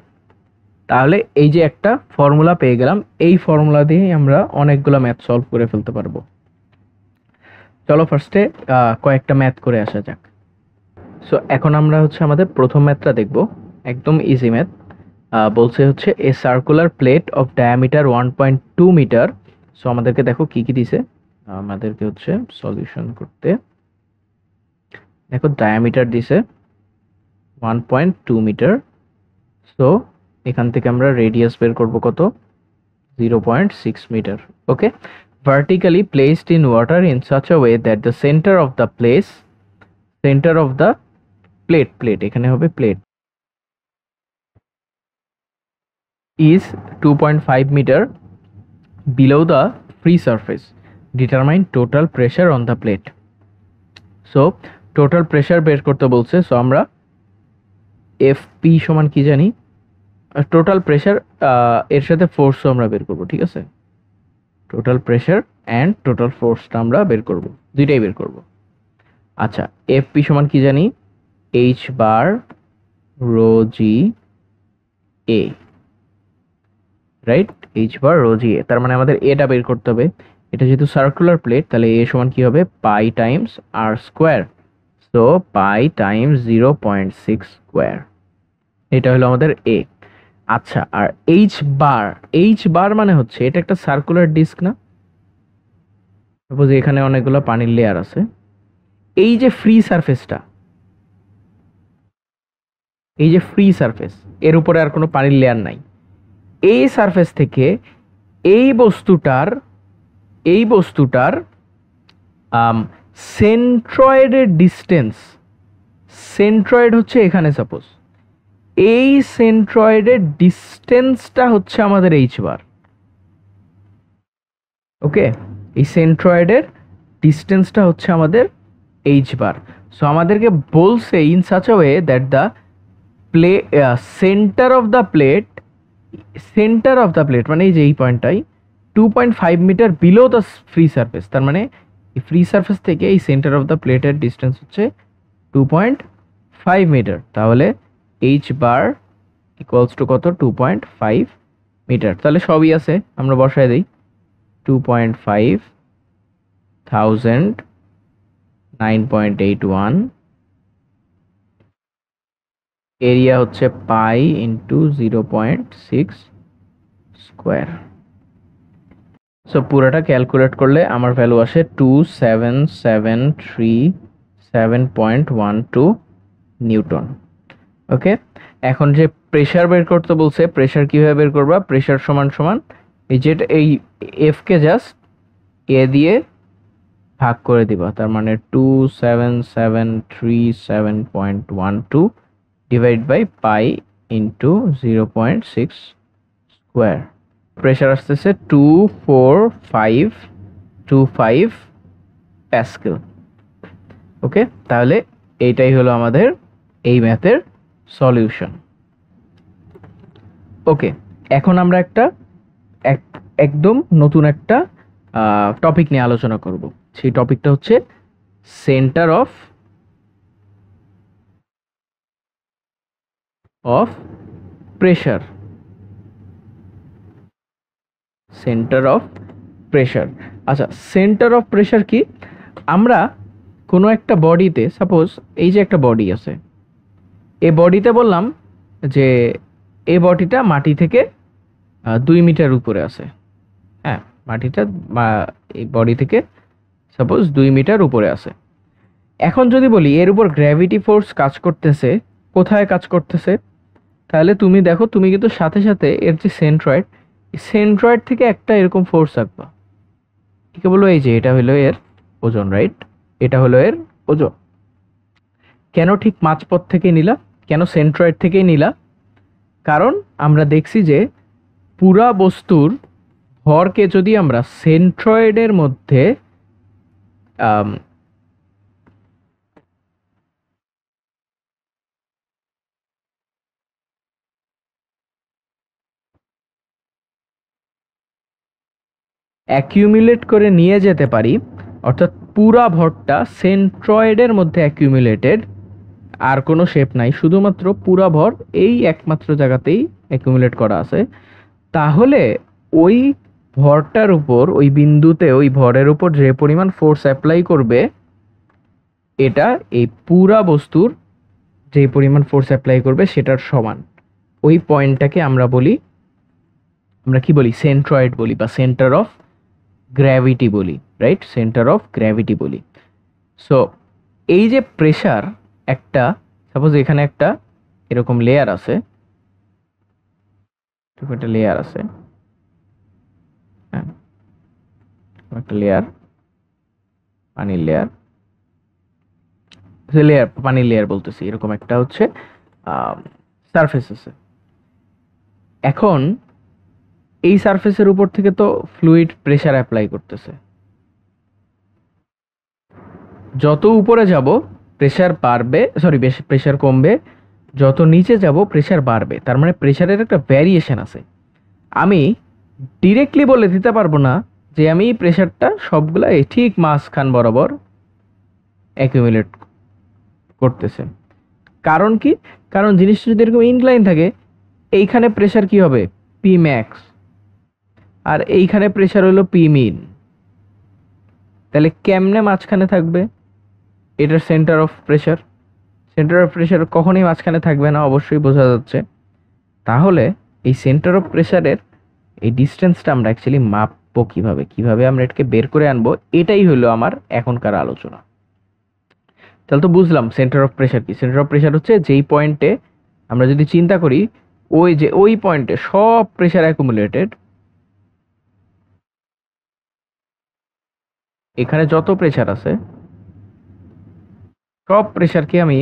তাহলে এই যে একটা ফর্মুলা পেয়ে গেলাম, এই ফর্মুলা দিয়ে আমরা অনেকগুলো ম্যাথ সলভ করে ফেলতে পারবো। চলো ফার্স্টে কয়েকটা ম্যাথ করে আসা যাক। সো এখন আমরা হচ্ছে আমাদের প্রথম ম্যাথটা দেখব, একদম ইজি ম্যাথ। বলছে হচ্ছে A circular plate of diameter 1.2 metre. So আমাদেরকে দেখো কি কি দিছে, আমাদেরকে হচ্ছে সলিউশন করতে দেখো ডায়ামিটার দিছে 1.2 মিটার। সো এখান থেকে আমরা রেডিয়াস বের করব কত, 0.6 metre. Okay, vertically placed in water in such a way that the center of the plate এখানে হবে plate is 2.5 meter below the free surface. Determine total pressure on the plate. So total pressure বের করতে বলছে, so আমরা FP সমান কি জানি, total pressure এর সাথে ফোর্সও আমরা বের করব। ঠিক আছে, টোটাল প্রেশার অ্যান্ড টোটাল ফোর্সটা আমরা বের করব, দুইটাই বের করব। আচ্ছা, এফপি সমান কি জানি, এইচ বার রো জি এ, রাইট? এইচ বার রো জি এ, তার মানে আমাদের এটা বের করতে হবে। এটা যেহেতু সার্কুলার প্লেট, তাহলে এ সমান কি হবে, পাই টাইমস আর স্কোয়ার, সো পাই টাইমস 0.6 স্কোয়ার, এটা হলো আমাদের এ। আচ্ছা, আর এইচ বার মানে হচ্ছে এটা একটা সার্কুলার ডিস্ক না, সাপোজ এখানে অনেকগুলো পানির লেয়ার আছে, এই যে ফ্রি সারফেসটা, এই যে ফ্রি সারফেস, এর উপরে আর কোনো পানির লেয়ার নাই, এই সারফেস থেকে এই বস্তুটার সেন্ট্রয়েডের ডিস্টেন্স, সেন্ট্রয়েড হচ্ছে এখানে, সাপোজ এই সেন্ট্রয়েডের ডিস্টেন্সটা হচ্ছে আমাদের এইচ বার। ওকে, এই সেন্ট্রয়েডের ডিস্টেন্সটা হচ্ছে আমাদের এইচ বার। সো আমাদেরকে বলছে in such a way that the centre of the plate মানে এই যে এই পয়েন্টটাই 2.5 metre below the free surface, তার মানে এই ফ্রি সারফেস থেকে এই সেন্টার অফ দ্য প্লেটের ডিস্টেন্স হচ্ছে 2.5 মিটার। তাহলে এইচ বার ইকুয়ালস টু কত, 2.5 মিটার। তাহলে সবই আছে, আমরা বসায় দিই 2.5 1000 9.81, এরিয়া হচ্ছে পাই ইন্টু 0.6 স্কোয়ার। সো পুরোটা ক্যালকুলেট করলে আমার ভ্যালু আসে 27737.12 নিউটন। ওকে, এখন যে প্রেশার বের করতে বলছে, প্রেশার কিভাবে বের করবা, প্রেশার সমান সমান এই যেটা এই এফকে জাস্ট এ দিয়ে ভাগ করে দিবা, তার মানে 27737.12 divide by pi into 0.6 square. Pressure আসতেছে 24525 প্যাসকেল। ওকে, তাহলে এইটাই হলো আমাদের এই ম্যাথের সলিউশন। ওকে, এখন আমরা একদম নতুন একটা টপিক নিয়ে আলোচনা করব। সেই টপিকটা হচ্ছে centre of pressure. Centre of pressure, আচ্ছা সেন্টার অফ প্রেশার কি, আমরা কোনো একটা বডিতে, সাপোজ এই যে একটা বডি আছে, এই বডিতে বললাম যে এই বডিটা মাটি থেকে 2 মিটার উপরে আছে। হ্যাঁ, মাটিটা এই বডি থেকে সাপোজ 2 মিটার উপরে আছে। এখন যদি বলি এর উপর গ্র্যাভিটি ফোর্স কাজ করতেছে, কোথায় কাজ করতেছে, তাহলে তুমি দেখো, তুমি কিন্তু সাথে সাথে এর যে সেন্ট্রয়েড থেকে একটা এরকম ফোর্স আঁকবা। ঠিক বলো, এই যে এটা হলো এর ওজন, রাইট? এটা হলো এর ওজন। কেন ঠিক মাঝপথ থেকে নিলা, কেন সেন্ট্রয়েড থেকেই নিলা? কারণ আমরা দেখছি যে পুরা বস্তুর ভরকে যদি আমরা সেন্ট্রয়েডের মধ্যে অ্যাকিউমুলেট করে নিয়ে যেতে পারি, অর্থাৎ পুরা ভরটা সেন্ট্রয়েডের মধ্যে অ্যাকিউমুলেটেড, আর কোনো শেপ নাই, শুধুমাত্র পুরা ভর এই একমাত্র জায়গাতেই অ্যাকিউমুলেট করা আছে, তাহলে ওই ভরটার উপর, ওই বিন্দুতে ওই ভরের উপর যে পরিমাণ ফোর্স অ্যাপ্লাই করবে, এটা এই পুরা বস্তুর যে পরিমাণ ফোর্স অ্যাপ্লাই করবে সেটার সমান। ওই পয়েন্টটাকে আমরা বলি, আমরা কি বলি, সেন্ট্রয়েড বলি বা সেন্টার অফ গ্র্যাভিটি বলি, রাইট? সেন্টার অফ গ্র্যাভিটি বলি। সো এই যে প্রেসার, একটা সাপোজ এখানে একটা এরকম লেয়ার আছে, একটা লেয়ার আছে, হ্যাঁ, একটা লেয়ার, পানির লেয়ার, পানির লেয়ার বলতেছি, এরকম একটা হচ্ছে সারফেস আছে। এখন এই সারফেসের উপর থেকে তো ফ্লুইড প্রেসার অ্যাপ্লাই করতেছে, যত উপরে যাব প্রেসার বাড়বে, সরি বেশি প্রেসার কমবে, যত নিচে যাব প্রেসার বাড়বে। তার মানে প্রেসারের একটা ভ্যারিয়েশন আছে। আমি ডিরেক্টলি বলে দিতে পারবো না যে আমি প্রেসারটা সবগুলা ঠিক মাঝখান বরাবর অ্যাকিউমুলেট করতেছে। কারণ কি? কারণ জিনিসটা যদি এরকম ইনক্লাইন থাকে, এইখানে প্রেসার কি হবে, পি ম্যাক্স, আর এইখানে প্রেসার হলো পি মিন, তাহলে কেমনে মাঝখানে থাকবে? এটার সেন্টার অফ প্রেসার কখনোই মাঝখানে থাকবে না, অবশ্যই বোঝা যাচ্ছে। তাহলে এই সেন্টার অফ প্রেসারের এই ডিস্টেন্সটা আমরা অ্যাকচুয়ালি মাপবো কিভাবে আমরা এটাকে বের করে আনবো, এটাই হলো আমার এখনকার আলোচনা। তাহলে তো বুঝলাম সেন্টার অফ প্রেসার কি। সেন্টার অফ প্রেসার হচ্ছে যেই পয়েন্টে, আমরা যদি চিন্তা করি ওই পয়েন্টে সব প্রেসার অ্যাকুমুলেটেড, এখানে যত প্রেসার আছে সব প্রেসারকে আমি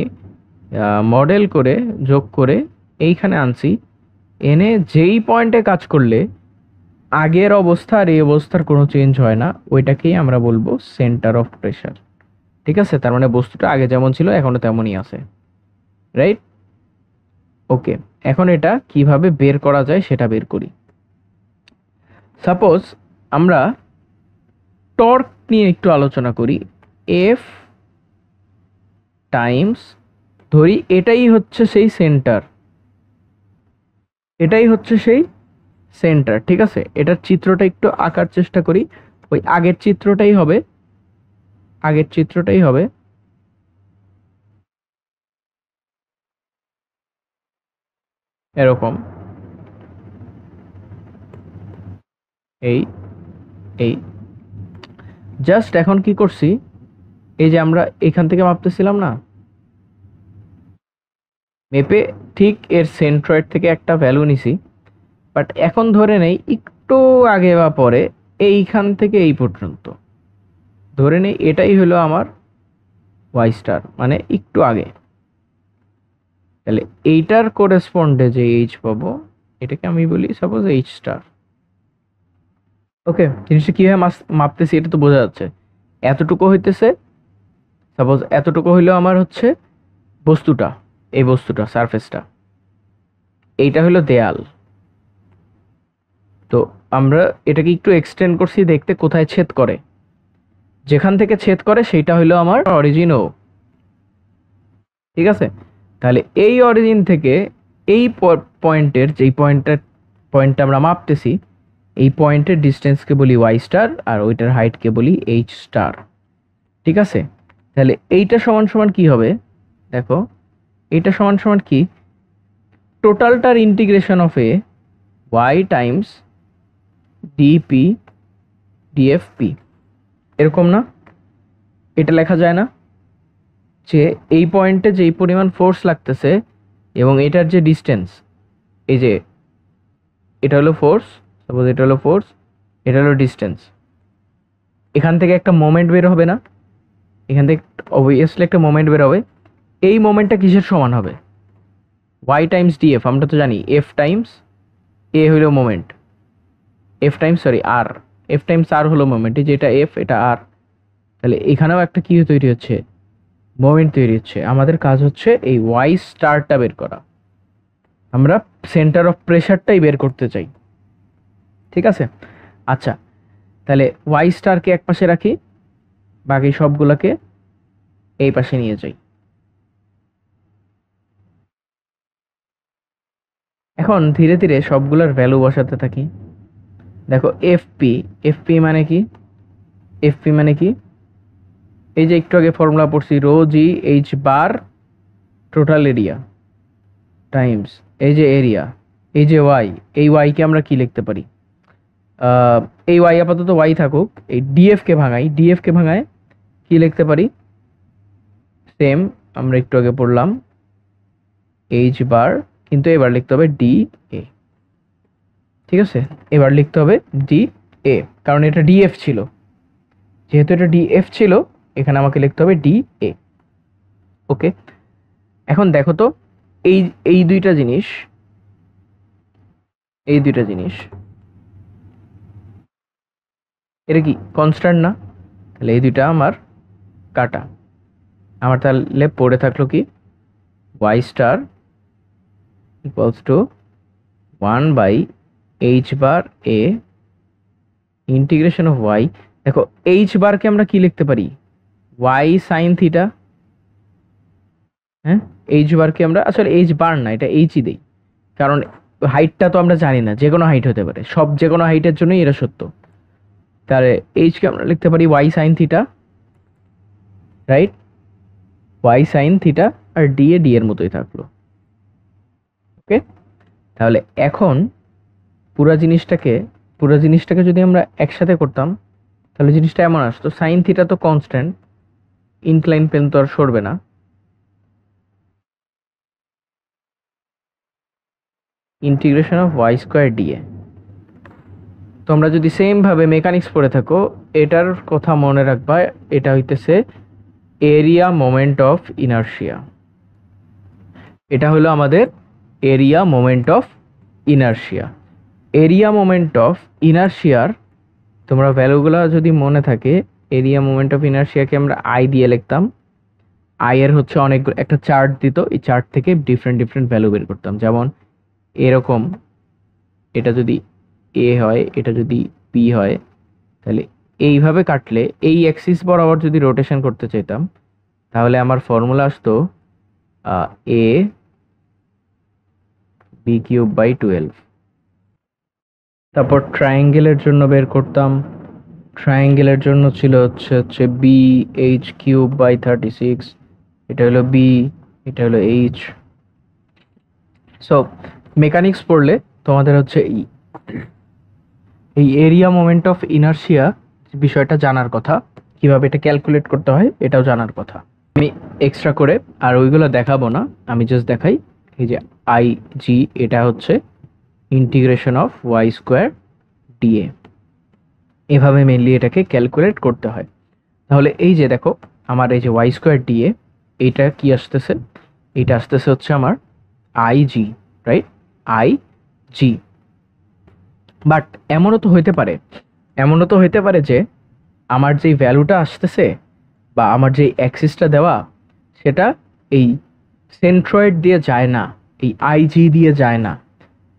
মডেল করে যোগ করে এইখানে আনছি, এনে যেই পয়েন্টে কাজ করলে আগের অবস্থা আর এই অবস্থার কোনো চেঞ্জ হয় না, ওইটাকেই আমরা বলবো সেন্টার অফ প্রেসার। ঠিক আছে? তার মানে বস্তুটা আগে যেমন ছিল এখনো তেমনই আছে, রাইট? ওকে, এখন এটা কিভাবে বের করা যায় সেটা বের করি। সাপোজ আমরা টর্ক নিয়ে একটু আলোচনা করি। এফ টাইমস, ধরি এটাই হচ্ছে সেই সেন্টার, ঠিক আছে? এটার চিত্রটা একটু আঁকার চেষ্টা করি, ওই আগের চিত্রটাই হবে, এরকম, এই এই জাস্ট এখন কি করছি, এই যে আমরা এখান থেকে মাপতেছিলাম না, মেপে ঠিক এর সেন্ট্রয়েড থেকে একটা ভ্যালু নিছি, বাট এখন ধরে নেই একটু আগে বা পরে এইখান থেকে এই পর্যন্ত ধরে নেই এটাই হলো আমার ওয়াই স্টার, মানে একটু আগে। তাহলে এইটার করেসপন্ডে যে এইচ পাবো, এটাকে আমি বলি সাপোজ এইচ স্টার। ওকে, জিনিসটা কিভাবে মাপতেছি এটা তো বোঝা যাচ্ছে। এতটুকু হইতেছে, সাপোজ এতটুকু হইলো আমার হচ্ছে বস্তুটা, এই বস্তুটা সারফেসটা, এইটা হলো দেয়াল। তো আমরা এটাকে একটু এক্সটেন্ড করছি দেখতে কোথায় ছেদ করে, যেখান থেকে ছেদ করে সেইটা হলো আমার অরিজিন ও। ঠিক আছে? তাহলে এই অরিজিন থেকে এই পয়েন্টের, যেই পয়েন্টটা আমরা মাপতেছি, এই পয়েন্টের ডিস্টেন্সকে বলি ওয়াই স্টার, আর ওইটার হাইটকে বলি এইচ স্টার। ঠিক আছে? তাহলে এইটা সমান সমান কি হবে, দেখো এইটা সমান সমান কি, টোটালটার integration of A Y times DP DFP, এরকম না? এটা লেখা যায় না যে এই পয়েন্টে যেই পরিমাণ ফোর্স লাগতেছে এবং এটার যে ডিস্টেন্স, এই যে এটা হলো ফোর্স, সাপোজ এটা হলো ফোর্স, এটা হলো ডিস্টেন্স, এখান থেকে একটা মোমেন্ট বের হবে না, এখান থেকে অবভিয়াসলি একটা মোমেন্ট বের হবে। এই মোমেন্টটা কিসের সমান হবে, ওয়াই টাইমস ডিএফ, আমরা তো জানি এফ টাইমস এ হলো মোমেন্ট, এফ টাইমস সরি আর, এফ টাইমস আর হলো মোমেন্ট, এই যে এটা এফ এটা আর, তাহলে এখানেও একটা কি তৈরি হচ্ছে, মোমেন্ট তৈরি হচ্ছে। আমাদের কাজ হচ্ছে এই ওয়াই স্টারটা বের করা, আমরা সেন্টার অফ প্রেশারটাই বের করতে চাই, ঠিক আছে? আচ্ছা, তাহলে ওয়াই স্টারকে এক পাশে রাখি, বাকি সবগুলোকে এই পাশে নিয়ে যাই। এখন ধীরে ধীরে সবগুলোর ভ্যালু বসাতে থাকি। দেখো এফপি, এফপি মানে কি, এফপি মানে কি, এই যে একটু আগে ফর্মুলা পড়ছি, রো জি এইচ বার টোটাল এরিয়া টাইমস এই যে এরিয়া, এই যে ওয়াই, এই ওয়াইকে আমরা কি লিখতে পারি, এই ওয়াই আপাতত ওয়াই থাকুক, এই ডিএফকে ভাঙাই, ডিএফকে ভাঙায় কি লিখতে পারি, সেম আমরা একটু আগে পড়লাম এইচ বার, কিন্তু এবার লিখতে হবে ডি এ, ঠিক আছে? এবার লিখতে হবে ডি এ, কারণ এটা ডিএফ ছিল, যেহেতু এটা ডিএফ ছিল এখানে আমাকে লিখতে হবে ডি এ। ওকে, এখন দেখো তো এই এই দুইটা জিনিস, এই দুইটা জিনিস এটা কি কনস্ট্যান্ট না? তাহলে এই দুইটা আমার কাটা, আমার তাহলে পড়ে থাকলো কি, Y star equals to 1/h bar A integration of Y. দেখো এইচ বারকে আমরা কি লিখতে পারি, ওয়াই সাইন থিটা, হ্যাঁ এইচ বারকে আমরা আসলে এইচ বার না, এটা এইচই দেই, কারণ হাইটটা তো আমরা জানি না, যে কোনো হাইট হতে পারে, সব যে কোনো হাইটের জন্যই এটা সত্য। তাহলে এইচকে আমরা লিখতে পারি Y sine theta, right, Y sine theta, আর ডি এ ডি এর মতোই থাকলো। ওকে, তাহলে এখন পুরো জিনিসটাকে যদি আমরা একসাথে করতাম তাহলে জিনিসটা এমন আসতো, সাইন থিটা তো কনস্ট্যান্ট, ইনক্লাইন প্লেন তো আর সরবে না, integration of Y square D A. তোমরা যদি সেম ভাবে মেকানিক্স পড়ে থাকো, এটার কথা মনে রাখবা, এটা হইতেছে এরিয়া মোমেন্ট অফ ইনার্শিয়া, এটা হলো আমাদের area moment of inertia. Area moment of ইনার্শিয়ার তোমরা ভ্যালুগুলো যদি মনে থাকে, এরিয়া মোমেন্ট অফ ইনার্শিয়াকে আমরা আই দিয়ে লিখতাম, আই এর হচ্ছে অনেক একটা চার্ট দিত, এই চার্ট থেকে ডিফারেন্ট ডিফারেন্ট ভ্যালু বের করতাম, যেমন এরকম, এটা যদি এ হয়, এটা যদি পি হয়, তাহলে এইভাবে কাটলে এই অ্যাক্সিস বরাবর যদি রোটেশন করতে চাইতাম তাহলে আমার ফর্মুলা আসতো এ বি কিউব বাই 12। তারপর ট্রায়াঙ্গেলের জন্য বের করতাম, ট্রায়াঙ্গেলের জন্য ছিল হচ্ছে বি এইচ কিউব বাই 36, এটা হলো বি, এটা হলো এইচ। সো মেকানিক্স পড়লে তোমাদের হচ্ছে এই এরিয়া মোমেন্ট অফ ইনার্শিয়া বিষয়টা জানার কথা, কিভাবে এটা ক্যালকুলেট করতে হয় এটাও জানার কথা। আমি এক্সট্রা করে আর ওইগুলো দেখাবো না, আমি জাস্ট দেখাই, এই যে আই জি, এটা হচ্ছে integration of Y square D A, এভাবে মেনলি এটাকে ক্যালকুলেট করতে হয়। তাহলে এই যে দেখো আমার এই যে ওয়াই স্কোয়ার ডিএ, এইটা কি আসতেছে, এইটা আসতেছে হচ্ছে আমার I G, right, I G. But এমনও তো হইতে পারে যে আমার যেই ভ্যালুটা আসতেছে বা আমার যেই অ্যাক্সিসটা দেওয়া, সেটা এই সেন্ট্রয়েড দিয়ে যায় না, এই আইজি দিয়ে যায় না,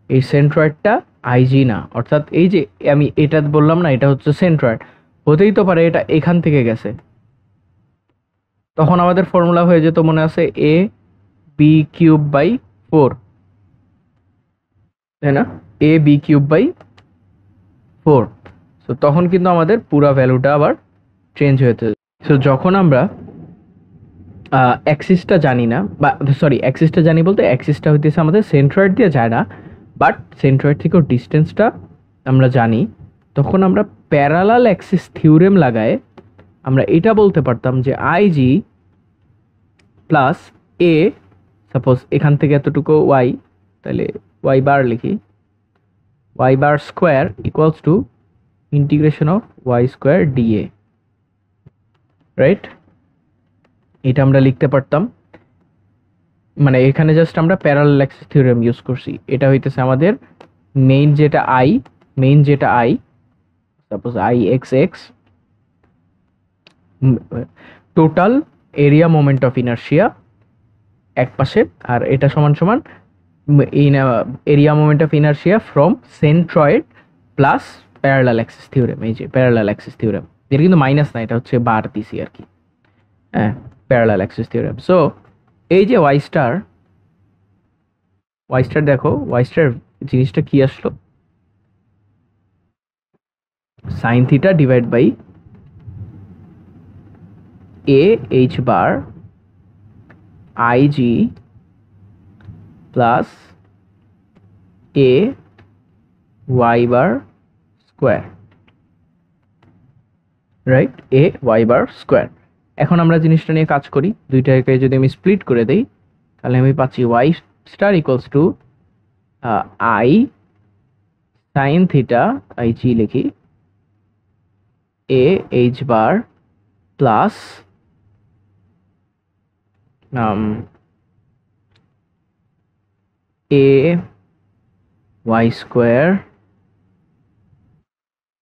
এই সেন্ট্রয়েডটা আইজি না, অর্থাৎ এই যে আমি এটা বললাম না, এটা হচ্ছে সেন্ট্রয়েড, হতেই তো পারে এটা এখান থেকে গেছে, তখন আমাদের ফর্মুলা হয়ে যেত মনে আছে এ বি কিউব বাই 4, তাই না, A B cube by 4। So তখন কিন্তু আমাদের পুরা ভ্যালুটা আবার চেঞ্জ হয়েছে। সো যখন আমরা অ্যাক্সিসটা জানি না, বা সরি অ্যাক্সিসটা জানি বলতে অ্যাক্সিসটা হইতেছে আমাদের সেন্ট্রয়েড দিয়ে যায় না, বাট সেন্ট্রয়েড থেকেও ডিস্টেন্সটা আমরা জানি। তখন আমরা প্যারালাল অ্যাক্সিস থিওরেম লাগায় আমরা এটা বলতে পারতাম যে আইজি প্লাস এ, সাপোজ এখান থেকে এতটুকু ওয়াই, তাহলে ওয়াই বার লিখি, Y bar square equals to integration of Y square D A, right? এটা আমরা লিখতে পারতাম, মানে এখানে জাস্ট আমরা প্যারালাল অ্যাক্সিস থিওরেম ইউজ করছি। এটা হইতেছে আমাদের মেইন যেটা I, suppose I x x, total area moment of inertia এক পাশে, আর এটা সমান সমান area moment of inertia from centroid plus parallel Axis theorem. এই যে প্যারালাল অ্যাক্সিস থিওরেম, যেটা কিন্তু মাইনাস না, এটা হচ্ছে বার দিছি আর কি, হ্যাঁ, প্যারালাল অ্যাক্সিস থিওরেম। সো এই যে ওয়াই স্টার দেখো, ওয়াই স্টার জিনিসটা কি আসলো, sine theta divide by A H bar I G plus A Y bar square, right? A Y bar square. এখন আমরা জিনিসটা নিয়ে কাজ করি, দুইটাকে যদি আমি স্প্লিট করে দেই তাহলে আমি পাচ্ছি Y star equals to I sine theta, I G লিখি, A H bar plus A Y square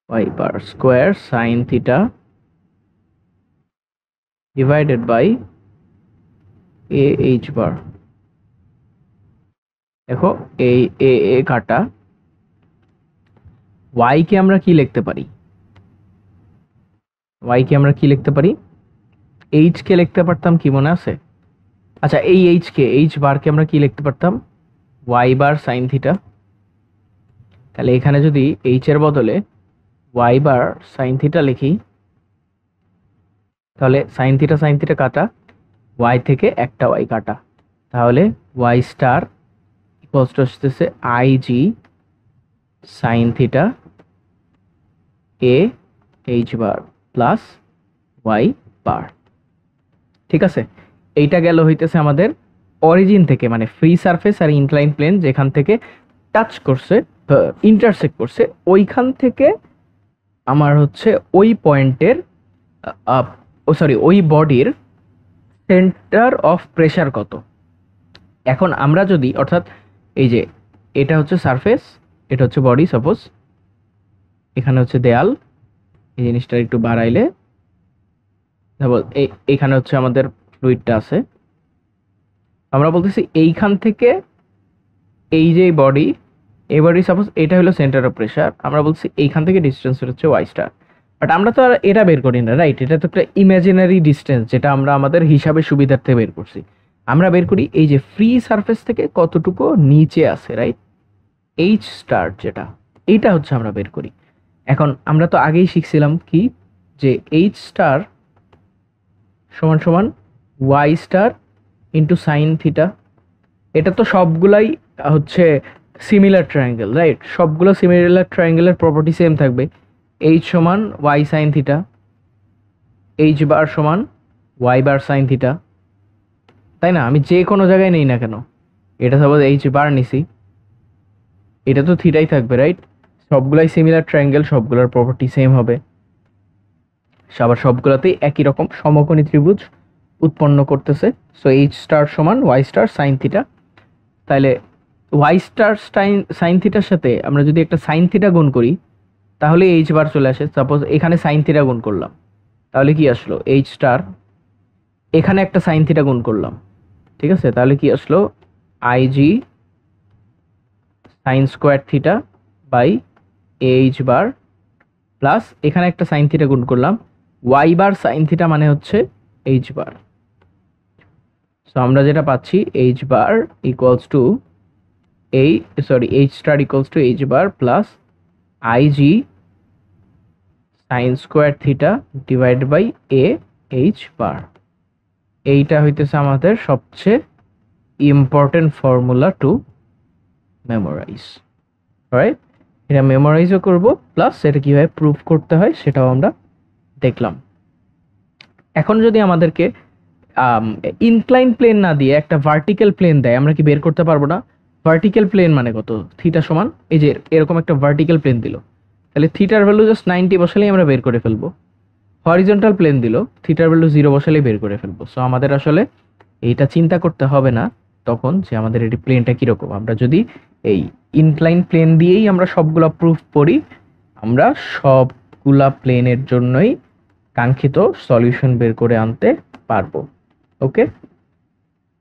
Y bar square sine theta divided by A H bar. দেখো এই এ কাটা, ওয়াই কে আমরা কি লিখতে পারি, এইচ কে লিখতে পারতাম, কি মনে আছে? আচ্ছা, এই এইচ বারকে আমরা কি লিখতে পারতাম, ওয়াই বার সাইন থিটা। তাহলে এখানে যদি এইচ এর বদলে ওয়াই বার সাইন থিটা লিখি, তাহলে সাইন থিটা কাটা, ওয়াই থেকে একটা ওয়াই কাটা, তাহলে ওয়াই স্টার ইকুয়ালস টু আসতেছে I G sine theta A H bar plus Y bar. ঠিক আছে, এইটা গেল হইতেছে আমাদের অরিজিন থেকে, মানে ফ্রি সারফেস আর ইনক্লাইন প্লেন যেখান থেকে টাচ করছে, ইন্টারসেক্ট করছে, ওইখান থেকে আমার হচ্ছে ওই পয়েন্টের ওই বডির সেন্টার অফ প্রেশার কত। এখন আমরা যদি, অর্থাৎ এই যে এটা হচ্ছে সারফেস, এটা হচ্ছে বডি, সাপোজ এখানে হচ্ছে দেয়াল, এই জিনিসটা একটু বাড়াইলে এইখানে হচ্ছে আমাদের ফ্লুইডটা আছে, আমরা বলতেছি এইখান থেকে এই যে বডি, এই বডি সাপোজ এটা হলো সেন্টার অফ প্রেশার, আমরা বলছি এইখান থেকে ডিস্টেন্স হচ্ছে ওয়াই স্টার। বাট আমরা তো আর এটা বের করি না, রাইট? এটা তো একটা ইমাজিনারি ডিস্টেন্স যেটা আমরা আমাদের হিসাবে সুবিধার্থে বের করছি। আমরা বের করি এই যে ফ্রি সারফেস থেকে কতটুকু নিচে আছে, রাইট? এইচ স্টার যেটা, এইটা হচ্ছে আমরা বের করি। এখন আমরা তো আগেই শিখছিলাম কি, যে এইচ স্টার সমান সমান Y star into sine theta. এটা তো সবগুলাই হচ্ছে সিমিলার ট্রায়াঙ্গেল, রাইট? সবগুলো সিমিলার ট্রায়াঙ্গেলের প্রপার্টি সেম থাকবে। এইচ সমান Y sine theta, H bar সমান ওয়াই বার সাইন থিটা, তাই না? আমি যে কোনো জায়গায় নেই না কেন, এটা সাপোজ এইচ বার নিছি, এটা তো থিটাই থাকবে, রাইট? সবগুলাই সিমিলার ট্রায়াঙ্গেল, সবগুলোর প্রপার্টি সেম হবে, আবার সবগুলোতেই একই রকম সমকোণী ত্রিভুজ উৎপন্ন করতেছে। সো এইচ স্টার সমান ওয়াই স্টার সাইন থিটা। তাহলে ওয়াই স্টার সাইন থিটার সাথে আমরা যদি একটা সাইন থিটা গুণ করি তাহলে এইচ বার চলে আসে। সাপোজ এখানে সাইন থিটা গুণ করলাম, তাহলে কি আসলো এইচ স্টার, এখানে একটা সাইন থিটা গুণ করলাম, ঠিক আছে, তাহলে কি আসলো I G sine square theta by H bar plus এখানে একটা সাইন থিটা গুণ করলাম, ওয়াই বার সাইন থিটা মানে হচ্ছে এইচ বার। সো আমরা যেটা পাচ্ছি H bar equals to H star equals to H bar plus I G sine square theta divide by A H bar. এইটা হইতেছে আমাদের সবচেয়ে important formula to memorize, right? এটা মেমোরাইজও করব, প্লাস এটা কিভাবে প্রুভ করতে হয় সেটাও আমরা দেখলাম। এখন যদি আমাদেরকে ইনক্লাইন প্লেন না দিয়ে একটা ভার্টিক্যাল প্লেন দেয়, আমরা কি বের করতে পারবো না? ভার্টিক্যাল প্লেন মানে কত? থিটা সমান এই যে এরকম একটা ভার্টিক্যাল প্লেন দিল, তাহলে থিটার ভ্যালু জাস্ট 90 বসালেই আমরা বের করে ফেলবো। হরিজন্টাল প্লেন দিল, থিটার ভ্যালু 0 বসালেই বের করে ফেলবো। সো আমাদের আসলে এইটা চিন্তা করতে হবে না তখন যে আমাদের এটি প্লেনটা কীরকম। আমরা যদি এই ইনক্লাইন প্লেন দিয়েই আমরা সবগুলা প্রুফ করি, আমরা সবগুলা প্লেনের জন্যই কাঙ্ক্ষিত সলিউশন বের করে আনতে পারবো। ওকে,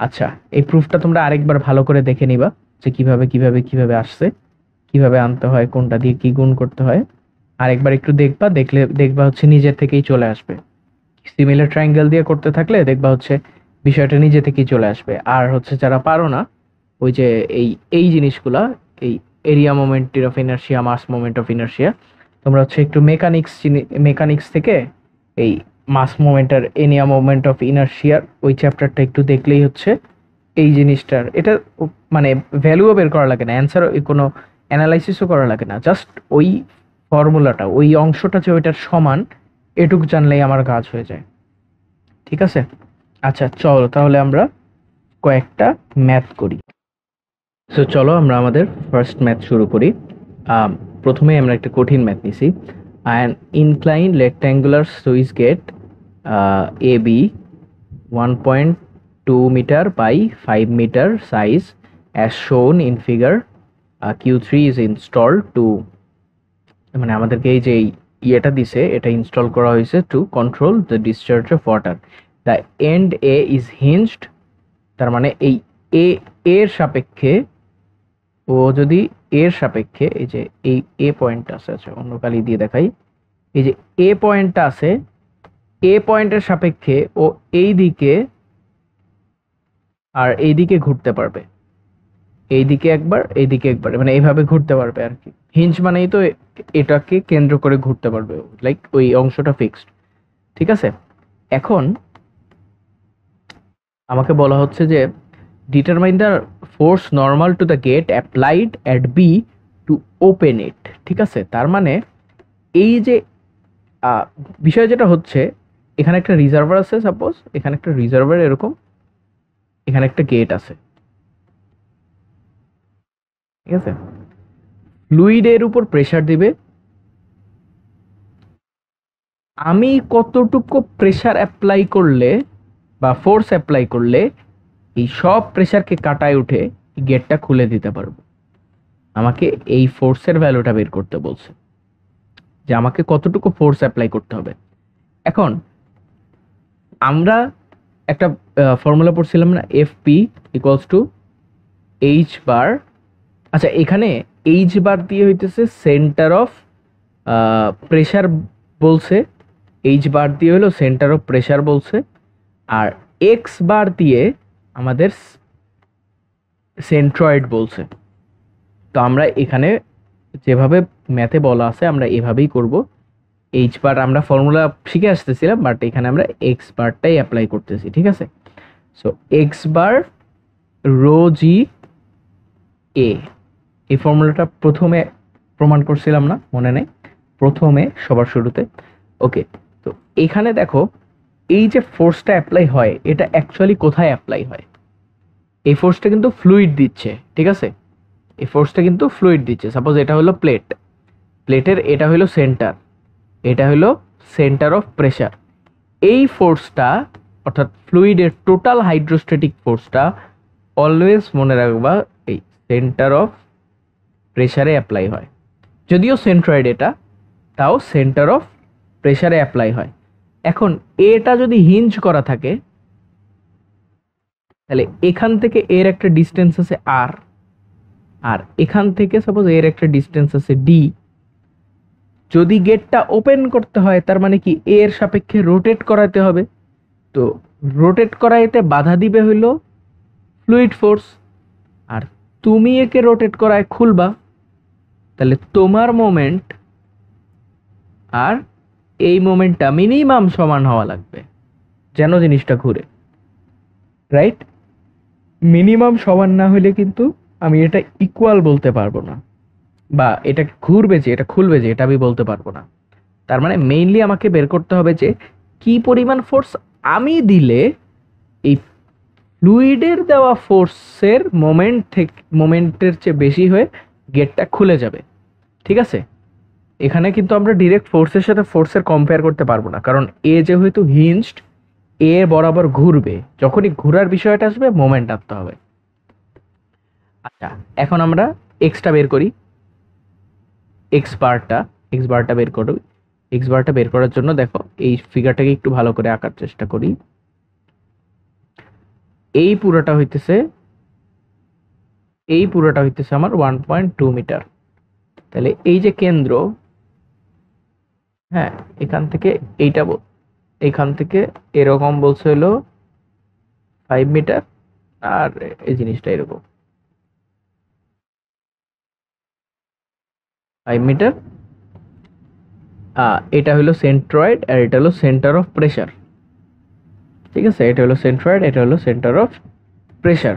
আচ্ছা, এই প্রুফটা তোমরা আরেকবার ভালো করে দেখে নিবা যে কিভাবে কিভাবে কিভাবে আসছে, কিভাবে আনতে হয়, কোনটা দিয়ে কি গুণ করতে হয়। আরেকবার একটু দেখবা, দেখলে দেখবা হচ্ছে নিজের থেকেই চলে আসবে। সিমিলার ট্রায়াঙ্গেল দিয়ে করতে থাকলে দেখবা হচ্ছে বিষয়টা নিজে থেকেই চলে আসবে। আর হচ্ছে যারা পারো না, ওই যে এই জিনিসগুলা, এই area moment of inertia, mass moment of inertia, তোমরা হচ্ছে একটু মেকানিক্স থেকে এই মাস মোমেন্ট আর এরিয়া মোমেন্ট অফ ইনার্শিয়ার ওই চ্যাপ্টারটা একটু দেখলেই হচ্ছে এই জিনিসটার, এটা মানে ভ্যালুও বের করা লাগে না, অ্যান্সার কোনো অ্যানালাইসিসও করা লাগে না, জাস্ট ওই ফর্মুলাটা, ওই অংশটা যে ওইটার সমান, এটুক জানলেই আমার কাজ হয়ে যায়। ঠিক আছে, আচ্ছা চলো তাহলে আমরা কয়েকটা ম্যাথ করি। সো চলো আমরা আমাদের ফার্স্ট ম্যাথ শুরু করি। প্রথমে আমরা একটা কঠিন ম্যাথ নিছি। অ্যান ইনক্লাইন রেক্ট্যাঙ্গুলার সুইচ gate A B 1.2 meter by 5 meter size as shown in figure, Q3 is installed to, মানে আমাদেরকে এই যে ইয়েটা দিছে এটা ইনস্টল করা হয়েছে to control the discharge of water. The end A is hinged, তার মানে এই এর সাপেক্ষে, ও যদি এর সাপেক্ষে এই যে এ পয়েন্ট আছে, আচ্ছা অন্য কালি দিয়ে দেখাই, এই যে এ পয়েন্টটা আছে, এ পয়েন্টের সাপেক্ষে ও এই দিকে আর এইদিকে ঘুরতে পারবে, এইদিকে একবার এইদিকে একবার, মানে এইভাবে ঘুরতে পারবে আর কি। হিঞ্জ মানেই তো এটাকে কেন্দ্র করে ঘুরতে পারবে, লাইক ওই অংশটা ফিক্সড। ঠিক আছে, এখন আমাকে বলা হচ্ছে যে determine the force normal to the gate applied at B to open it. ঠিক আছে, তার মানে এই যে বিষয় যেটা হচ্ছে, এখানে একটা রিজার্ভার আছে, সাপোজ এখানে একটা রিজার্ভার এরকম, এখানে একটা গেট আছে। ঠিক আছে, ফ্লুইডের উপর প্রেসার দিবে, আমি কতটুকু প্রেসার অ্যাপ্লাই করলে বা ফোর্স অ্যাপ্লাই করলে এই সব প্রেসারকে কাটায় উঠে গেটটা খুলে দিতে পারবো। আমাকে এই ফোর্সের ভ্যালুটা বের করতে বলছে, যে আমাকে কতটুকু ফোর্স অ্যাপ্লাই করতে হবে। এখন আমরা একটা ফর্মুলা পড়ছিলাম না, F P equals to H bar. আচ্ছা, এখানে এইচ বার দিয়ে হইতেছে সেন্টার অফ প্রেসার বলছে, এইচ বার দিয়ে হলো সেন্টার অফ প্রেসার বলছে, আর এক্স বার দিয়ে আমাদের সেন্ট্রয়েড বলছে। তো আমরা এখানে যেভাবে ম্যাথে বলা আছে আমরা এভাবেই করব। এইচ বার আমরা ফর্মুলা শিখে আসতেছিলাম, বাট এখানে আমরা এক্স বারটাই অ্যাপ্লাই করতেছি। ঠিক আছে, সো এক্স বার রো জি এ, এই ফর্মুলাটা প্রথমে প্রমাণ করছিলাম না, মনে নেই, প্রথমে সবার শুরুতে। ওকে, তো এখানে দেখো এই যে ফোর্সটা অ্যাপ্লাই হয়, এটা অ্যাকচুয়ালি কোথায় অ্যাপ্লাই হয়? এই ফোর্সটা কিন্তু ফ্লুইড দিচ্ছে। ঠিক আছে, এই ফোর্সটা কিন্তু ফ্লুইড দিচ্ছে। সাপোজ এটা হলো প্লেট, প্লেটের এটা হলো সেন্টার, এটা হলো সেন্টার অফ প্রেসার। এই ফোর্সটা অর্থাৎ ফ্লুইডের টোটাল হাইড্রোস্ট্যাটিক ফোর্সটা অলওয়েজ মনে রাখবা এই সেন্টার অফ প্রেসারে অ্যাপ্লাই হয়। যদিও সেন্ট্রয়েড এটা, তাও সেন্টার অফ প্রেসারে অ্যাপ্লাই হয়। এখন এটা যদি হিঞ্জ করা থাকে, তাহলে এখান থেকে এর একটা ডিস্টেন্স আছে আর, আর এখান থেকে সাপোজ এর একটা ডিস্টেন্স আছে ডি। যদি গেটটা ওপেন করতে হয়, তার মানে কি এর সাপেক্ষে রোটেট করাতে হবে। তো রোটেট করাইতে বাধা দিবে হইলো ফ্লুইড ফোর্স, আর তুমি একে রোটেট করায় খুলবা, তাহলে তোমার মোমেন্ট আর এই মোমেন্টটা মিনিমাম সমান হওয়া লাগবে যেন জিনিসটা ঘুরে। রাইট? মিনিমাম সমান না হলে কিন্তু আমি এটা ইকুয়াল বলতে পারবো না, বা এটা ঘুরবে যে এটা খুলবে যে এটা আমি বলতে পারবো না। তার মানে মেইনলি আমাকে বের করতে হবে যে কি পরিমাণ ফোর্স আমি দিলে এই ফ্লুইডের দেওয়া ফোর্সের মোমেন্টের চেয়ে বেশি হয়ে গেটটা খুলে যাবে। ঠিক আছে? এখানে কিন্তু আমরা ডিরেক্ট ফোর্সের সাথে ফোর্সের কম্পেয়ার করতে পারবো না, কারণ এ যেহেতু হিঞ্জড, এ বরাবর ঘুরবে, যখনই ঘোরার বিষয়টা আসবে মোমেন্ট আনতে হবে। আচ্ছা, এখন আমরা এক্সটা বের করি, এক্স বারটা বের করো। এক্স বারটা বের করার জন্য দেখো এই ফিগারটাকে একটু ভালো করে আঁকার চেষ্টা করি। এই পুরোটা হইতেছে আমার 1.2 মিটার। তাহলে এই যে কেন্দ্র, হ্যাঁ, এখান থেকে এরকম বলছে হলো 5 মিটার, আর এই জিনিসটা এরকম 5 মিটার। এটা হলো সেন্ট্রয়েড আর এটা হলো সেন্টার অফ প্রেসার। ঠিক আছে? এটা হলো সেন্ট্রয়েড, এটা হলো সেন্টার অফ প্রেসার।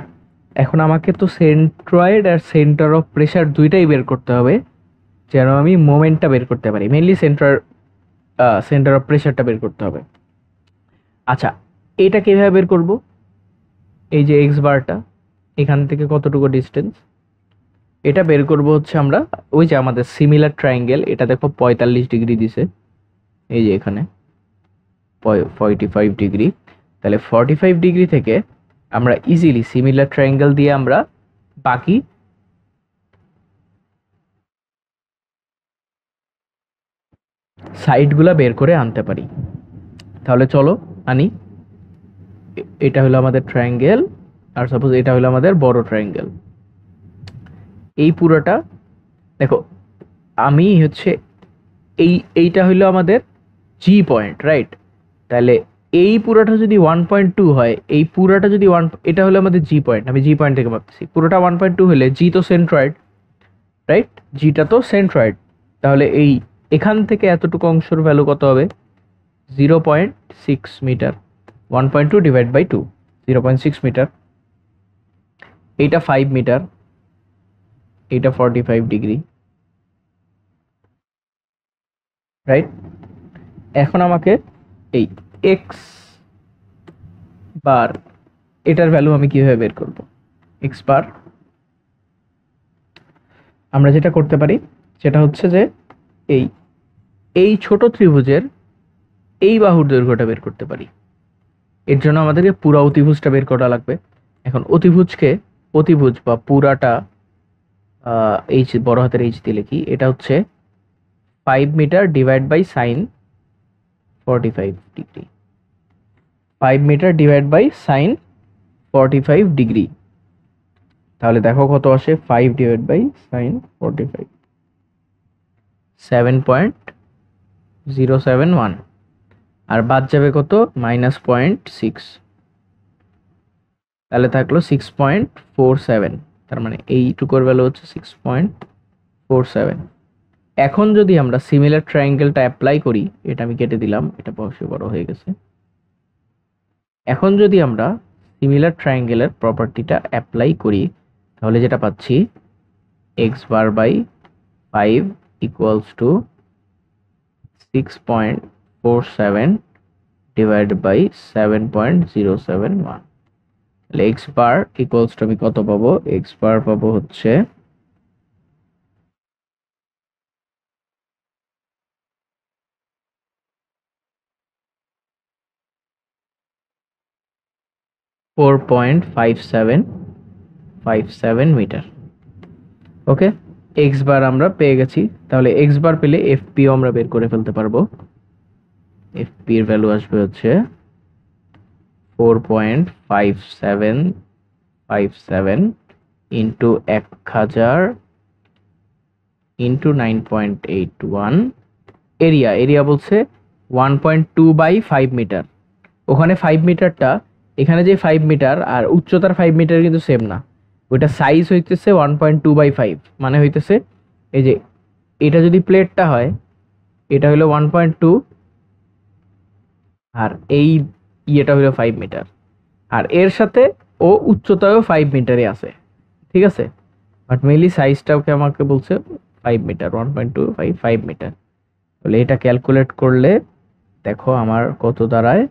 এখন আমাকে তো সেন্ট্রয়েড আর সেন্টার অফ প্রেসার দুইটাই বের করতে হবে, যেন আমি মোমেন্টটা বের করতে পারি। মেইনলি সেন্টার অফ প্রেসারটা বের করতে হবে। আচ্ছা, এটা কিভাবে বের করব? এই যে এক্স বারটা, এখান থেকে কতটুকু ডিস্টেন্স, এটা বের করব হচ্ছে আমরা ওই যে আমাদের সিমিলার ট্রায়াঙ্গেল, এটা দেখো 45 ডিগ্রি দিছে, এই যে এখানে 45 ডিগ্রি। তাহলে 45 ডিগ্রি থেকে আমরা ইজিলি সিমিলার ট্রায়াঙ্গেল দিয়ে আমরা বাকি সাইডগুলা বের করে আনতে পারি। তাহলে চলো আনি। এটা হলো আমাদের ট্রায়াঙ্গেল, আর সাপোজ এটা হলো আমাদের বড় ট্রায়াঙ্গেল। এই পুরোটা দেখো, আমি হচ্ছে এইটা হলো আমাদের জি পয়েন্ট, রাইট? তাহলে এই পুরোটা যদি 1.2 হয়, এই পুরোটা যদি এটা হলো আমাদের জি পয়েন্ট, আমি জি পয়েন্ট থেকে ভাবছি, পুরোটা 1.2 হলে জি তো সেন্ট্রয়েড, রাইট? জিটা তো সেন্ট্রয়েড। তাহলে এখান থেকে এতটুকু অংশের ভ্যালু কত হবে? 0.6 মিটার। 1.2 divide by 2, 0.6 metre. এইটা 5 মিটার, এইটা 45 ডিগ্রি, রাইট? এখন আমাকে এই এক্স বার, এটার ভ্যালু আমি কিভাবে বের করব? এক্স বার আমরা যেটা করতে পারি সেটা হচ্ছে যে এই এই ছোট ত্রিভুজের এই বাহুর দৈর্ঘ্যটা বের করতে পারি। এর জন্য আমাদেরকে পুরো অতিভুজটা বের করা লাগবে। এখন অতিভুজ বা পুরাটা এইচ, বড় হাতের এইচ দিয়ে লিখি, এটা হচ্ছে 5 metre divide by sine 45 degree. 5 metre divide by sine 45 degree. তাহলে দেখো কত আসে, 5 ডিভাইড বাই সাইন 45, 7.071, আর বাদ যাবে কত? -0.6। তাহলে থাকলো 6.47। তার মানে এইটুকুর ভ্যালু হচ্ছে 6.47। এখন যদি আমরা সিমিলার ট্রায়াঙ্গেলটা অ্যাপ্লাই করি, এটা আমি কেটে দিলাম, এটা অবশ্যই বড় হয়ে গেছে। এখন যদি আমরা সিমিলার ট্রায়াঙ্গেলের প্রপার্টিটা অ্যাপ্লাই করি, তাহলে যেটা পাচ্ছি, X bar by 5 equals to 6.47 divide by 7.071। তাহলে এক্স বার ইকুয়ালস টু আমি কত পাবো? এক্স বার পাবো হচ্ছে 4.57 মিটার। ওকে, এক্স বার আমরা পেয়ে গেছি। তাহলে এক্স বার পেলে এফপিও আমরা বের করে ফেলতে পারবো। এফপি এর ভ্যালু আসবে হচ্ছে 4.5757 ইন্টু 1000 ইন্টু 9.81। এরিয়া বলছে 1.2 বাই 5 মিটার। ওখানে 5 মিটারটা, এখানে যে 5 মিটার আর উচ্চতার 5 মিটার কিন্তু সেম না। ওইটা সাইজ হইতেছে 1.2 বাই 5, মানে হইতেছে এই যে এটা যদি প্লেটটা হয়, এটা হলো 1.2, আর এই ইয়েটা হলো 5 মিটার। আর এর সাথে ও উচ্চতায়ও 5 মিটারে আছে, ঠিক আছে, বাট মেইনলি সাইজটাকে আমাকে বলছে 5 মিটার, 1.25 5 মিটার। তাহলে এটা ক্যালকুলেট করলে দেখো আমার কত দাঁড়ায়,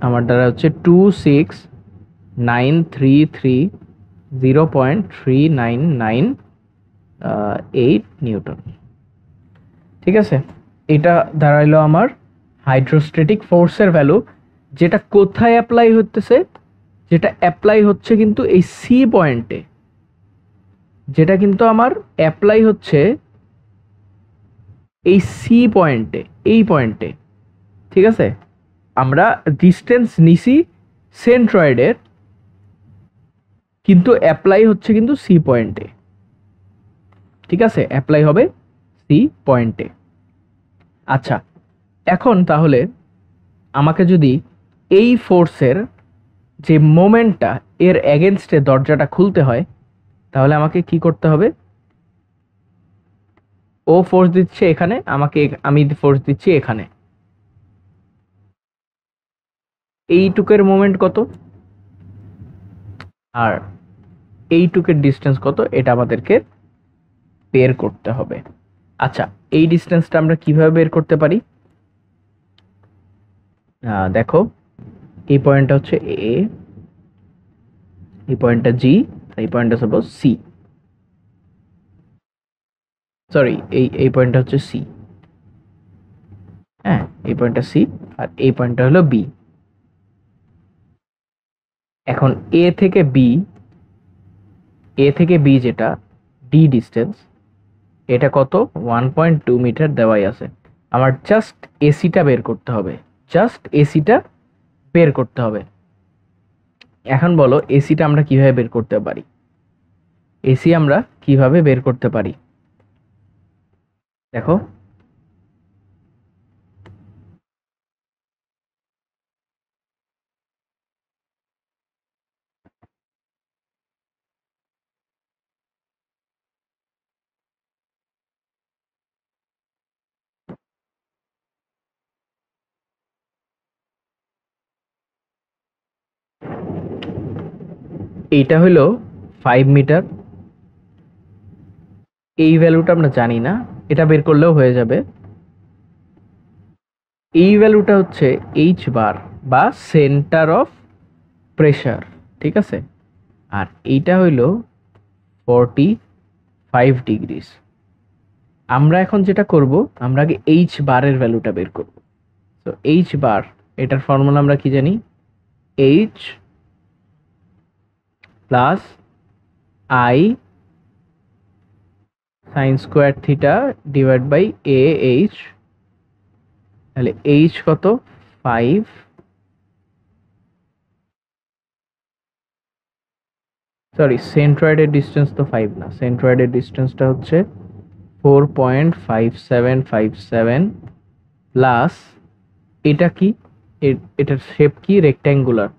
আমার দ্বারা হচ্ছে 26930.3998 নিউটন, ঠিক আছে। এটা দাঁড়াইলো আমার হাইড্রোস্ট্যাটিক ফোর্সের ভ্যালু, যেটা কোথায় অ্যাপ্লাই হতেছে, যেটা অ্যাপ্লাই হচ্ছে কিন্তু এই সি পয়েন্টে, যেটা কিন্তু আমার অ্যাপ্লাই হচ্ছে এই সি পয়েন্টে, এই পয়েন্টে, ঠিক আছে। আমরা ডিস্টেন্স নিছি সেন্ট্রয়েডের, কিন্তু অ্যাপ্লাই হচ্ছে কিন্তু সি পয়েন্টে, ঠিক আছে, অ্যাপ্লাই হবে সি পয়েন্টে। আচ্ছা, এখন তাহলে আমাকে যদি এই ফোর্সের যে মোমেন্টটা এর এগেনস্টে দরজাটা খুলতে হয়, তাহলে আমাকে কি করতে হবে, ও ফোর্স দিচ্ছে এখানে, আমি ফোর্স দিচ্ছি এখানে, এইটুকের মোমেন্ট কত আর এইটুকের ডিস্টেন্স কত, এটা আমাদেরকে বের করতে হবে। আচ্ছা, এই ডিস্টেন্সটা আমরা কিভাবে বের করতে পারি, দেখো এই পয়েন্টটা হচ্ছে এ, এই পয়েন্টটা জি, এই পয়েন্টটা সাপোজ সি, সরি এই পয়েন্টটা হচ্ছে সি, হ্যাঁ এই পয়েন্টটা সি, আর এই পয়েন্টটা হলো বি। এখন এ থেকে বি যেটা ডি ডিস্টেন্স, এটা কত 1.2 মিটার দেওয়াই আছে। আমার জাস্ট এসিটা বের করতে হবে, জাস্ট এসিটা বের করতে হবে। এখন বলো এসিটা আমরা কিভাবে বের করতে পারি, এসি আমরা কিভাবে বের করতে পারি, দেখো এইটা হলো 5 মিটার, এই ভ্যালুটা আমরা জানি না, এটা বের করলেও হয়ে যাবে। এই ভ্যালুটা হচ্ছে এইচ বার বা সেন্টার অফ প্রেশার, ঠিক আছে, আর এইটা হইলো 45 ডিগ্রিস। আমরা এখন যেটা করব, আমরা আগে এইচ বারের ভ্যালুটা বের করব। তো এইচ বার, এটার ফর্মুলা আমরা কি জানি, H plus I sine square theta divide by A H. তাহলে এইচ কত 5, সরি সেন্ট্রয়েডের ডিস্টেন্স তো 5 না, সেন্ট্রয়েডের ডিস্টেন্সটা হচ্ছে 4.5757 প্লাস এটা কি, এটার শেপ কি রেক্ট্যাঙ্গুলার,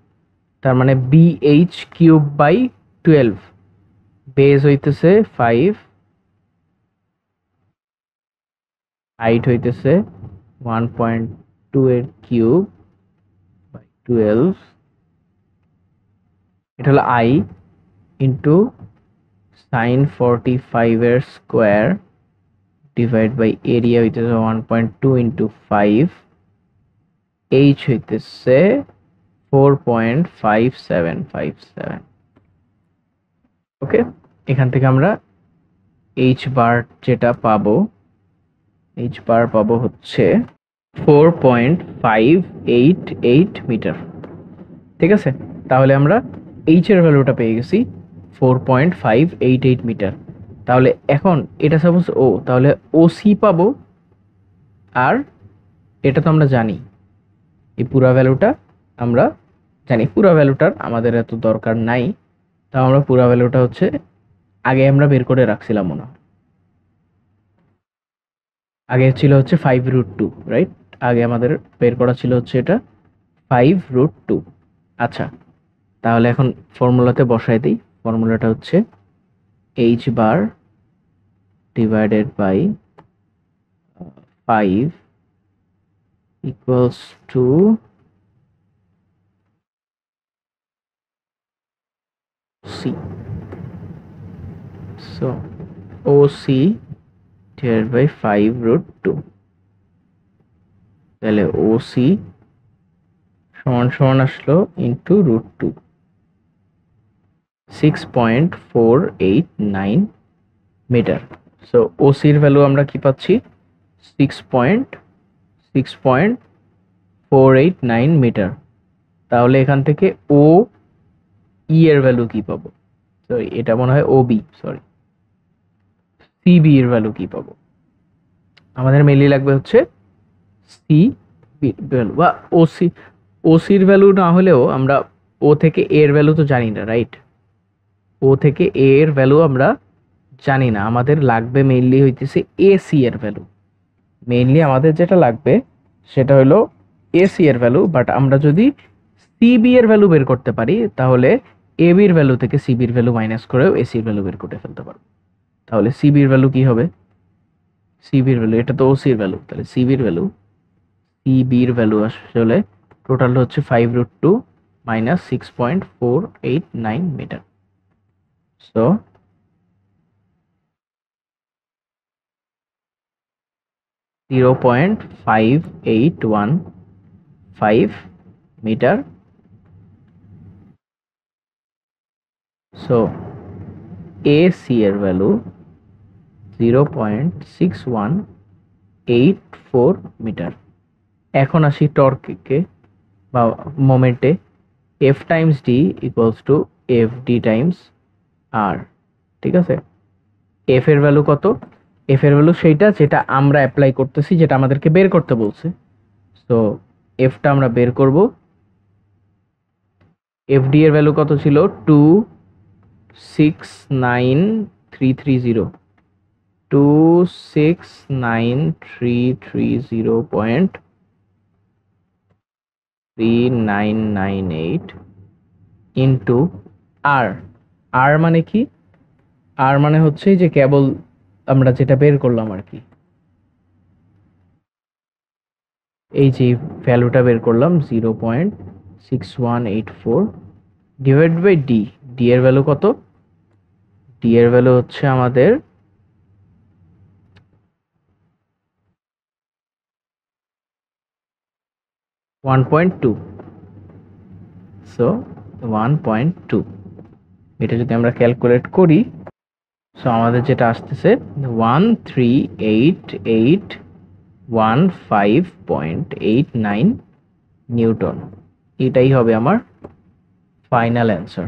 তার মানে বিএইচ কিউব বাই 12, বেজ হইতেছে 5, হাইট হইতেছে 1.2 এর কিউব বাই 12, এটা হলো আই ইন্টু সাইন 45 এর স্কোয়ার ডিভাইড বাই এরিয়া হইতেছে 1.2 ইন্টু 5, এইচ হইতেছে 4.5757। ওকে, এখান থেকে আমরা এইচ বার যেটা পাবো, এইচ বার পাবো হচ্ছে 4.588 মিটার, ঠিক আছে। তাহলে আমরা এইচ এর ভ্যালুটা পেয়ে গেছি 4.588 মিটার। তাহলে এখন এটা সাপোজ ও, তাহলে ও সি পাবো, আর এটা তো আমরা জানি, এই পুরা ভ্যালুটা আমরা জানি, পুরা ভ্যালুটার আমাদের এত দরকার নাই, তাও আমরা পুরা ভ্যালুটা হচ্ছে আগে আমরা বের করে রাখছিলাম মনে হয়, আগে ছিল হচ্ছে 5√2, রাইট, আগে আমাদের বের করা ছিল হচ্ছে এটা 5√2। আচ্ছা, তাহলে এখন ফর্মুলাতে বসাই দিই, ফর্মুলাটা হচ্ছে H bar divided by 5 equals to C. So O C divide by 5√2, তাহলে ও সি সমান সমান আসলো ইন্টু √2, 6.489 মিটার। সো ও সির ভ্যালু আমরা কি পাচ্ছি? 6.489 মিটার। তাহলে এখান থেকে ও ই এর ভ্যালু কি পাবো? সরি, এটা মনে হয় ও বি, সরি, সিবি এর ভ্যালু কি পাবো? আমাদের মেনলি লাগবে হচ্ছে সি ভ্যালু বা ওসি। ওসির ভ্যালু না হলেও আমরা ও থেকে এ এর ভ্যালু তো জানি না, রাইট? ও থেকে এ এর ভ্যালু আমরা জানি না, আমাদের লাগবে মেইনলি হইতেছে এসি এর ভ্যালু। মেইনলি আমাদের যেটা লাগবে সেটা হলো এসি এর ভ্যালু। বাট আমরা যদি সিবি এর ভ্যালু বের করতে পারি তাহলে এ বির ভ্যালু থেকে সিবির ভ্যালু মাইনাস করেও এসির ভ্যালু বের করে ফেলতে পারবো। তাহলে সিবির ভ্যালু কি হবে? সিবির ভ্যালু, এটা তো ওসির ভ্যালু, তাহলে সিবির ভ্যালু আসলে টোটাল হচ্ছে 5√2 minus 6.489 metre. So 0.5815 metre. So AC এর ভ্যালু 0.6184 মিটার। এখন আসি টর্কে বা মোমেন্টে। F times D equals to F D times R. ঠিক আছে, এফ এর ভ্যালু কত? এফ এর ভ্যালু সেইটা যেটা আমরা অ্যাপ্লাই করতেছি, যেটা আমাদেরকে বের করতে বলছে। সো এফটা আমরা বের করব। এফ ডি এর ভ্যালু কত ছিল? 269,330 269,330.3998 ইন্টু আর। আর মানে কি? আর মানে হচ্ছে যে কেবল আমরা যেটা বের করলাম আর কি, এই যে ভ্যালুটা বের করলাম 0.6184 ডিভাইড বাই ডি। ডি এর ভ্যালু কত? ডি এর ভ্যালু হচ্ছে আমাদের 1.2। সো 1.2, এটা যদি আমরা ক্যালকুলেট করি, সো আমাদের যেটা আসতেছে 138815.89 নিউটন। এটাই হবে আমার ফাইনাল অ্যান্সার।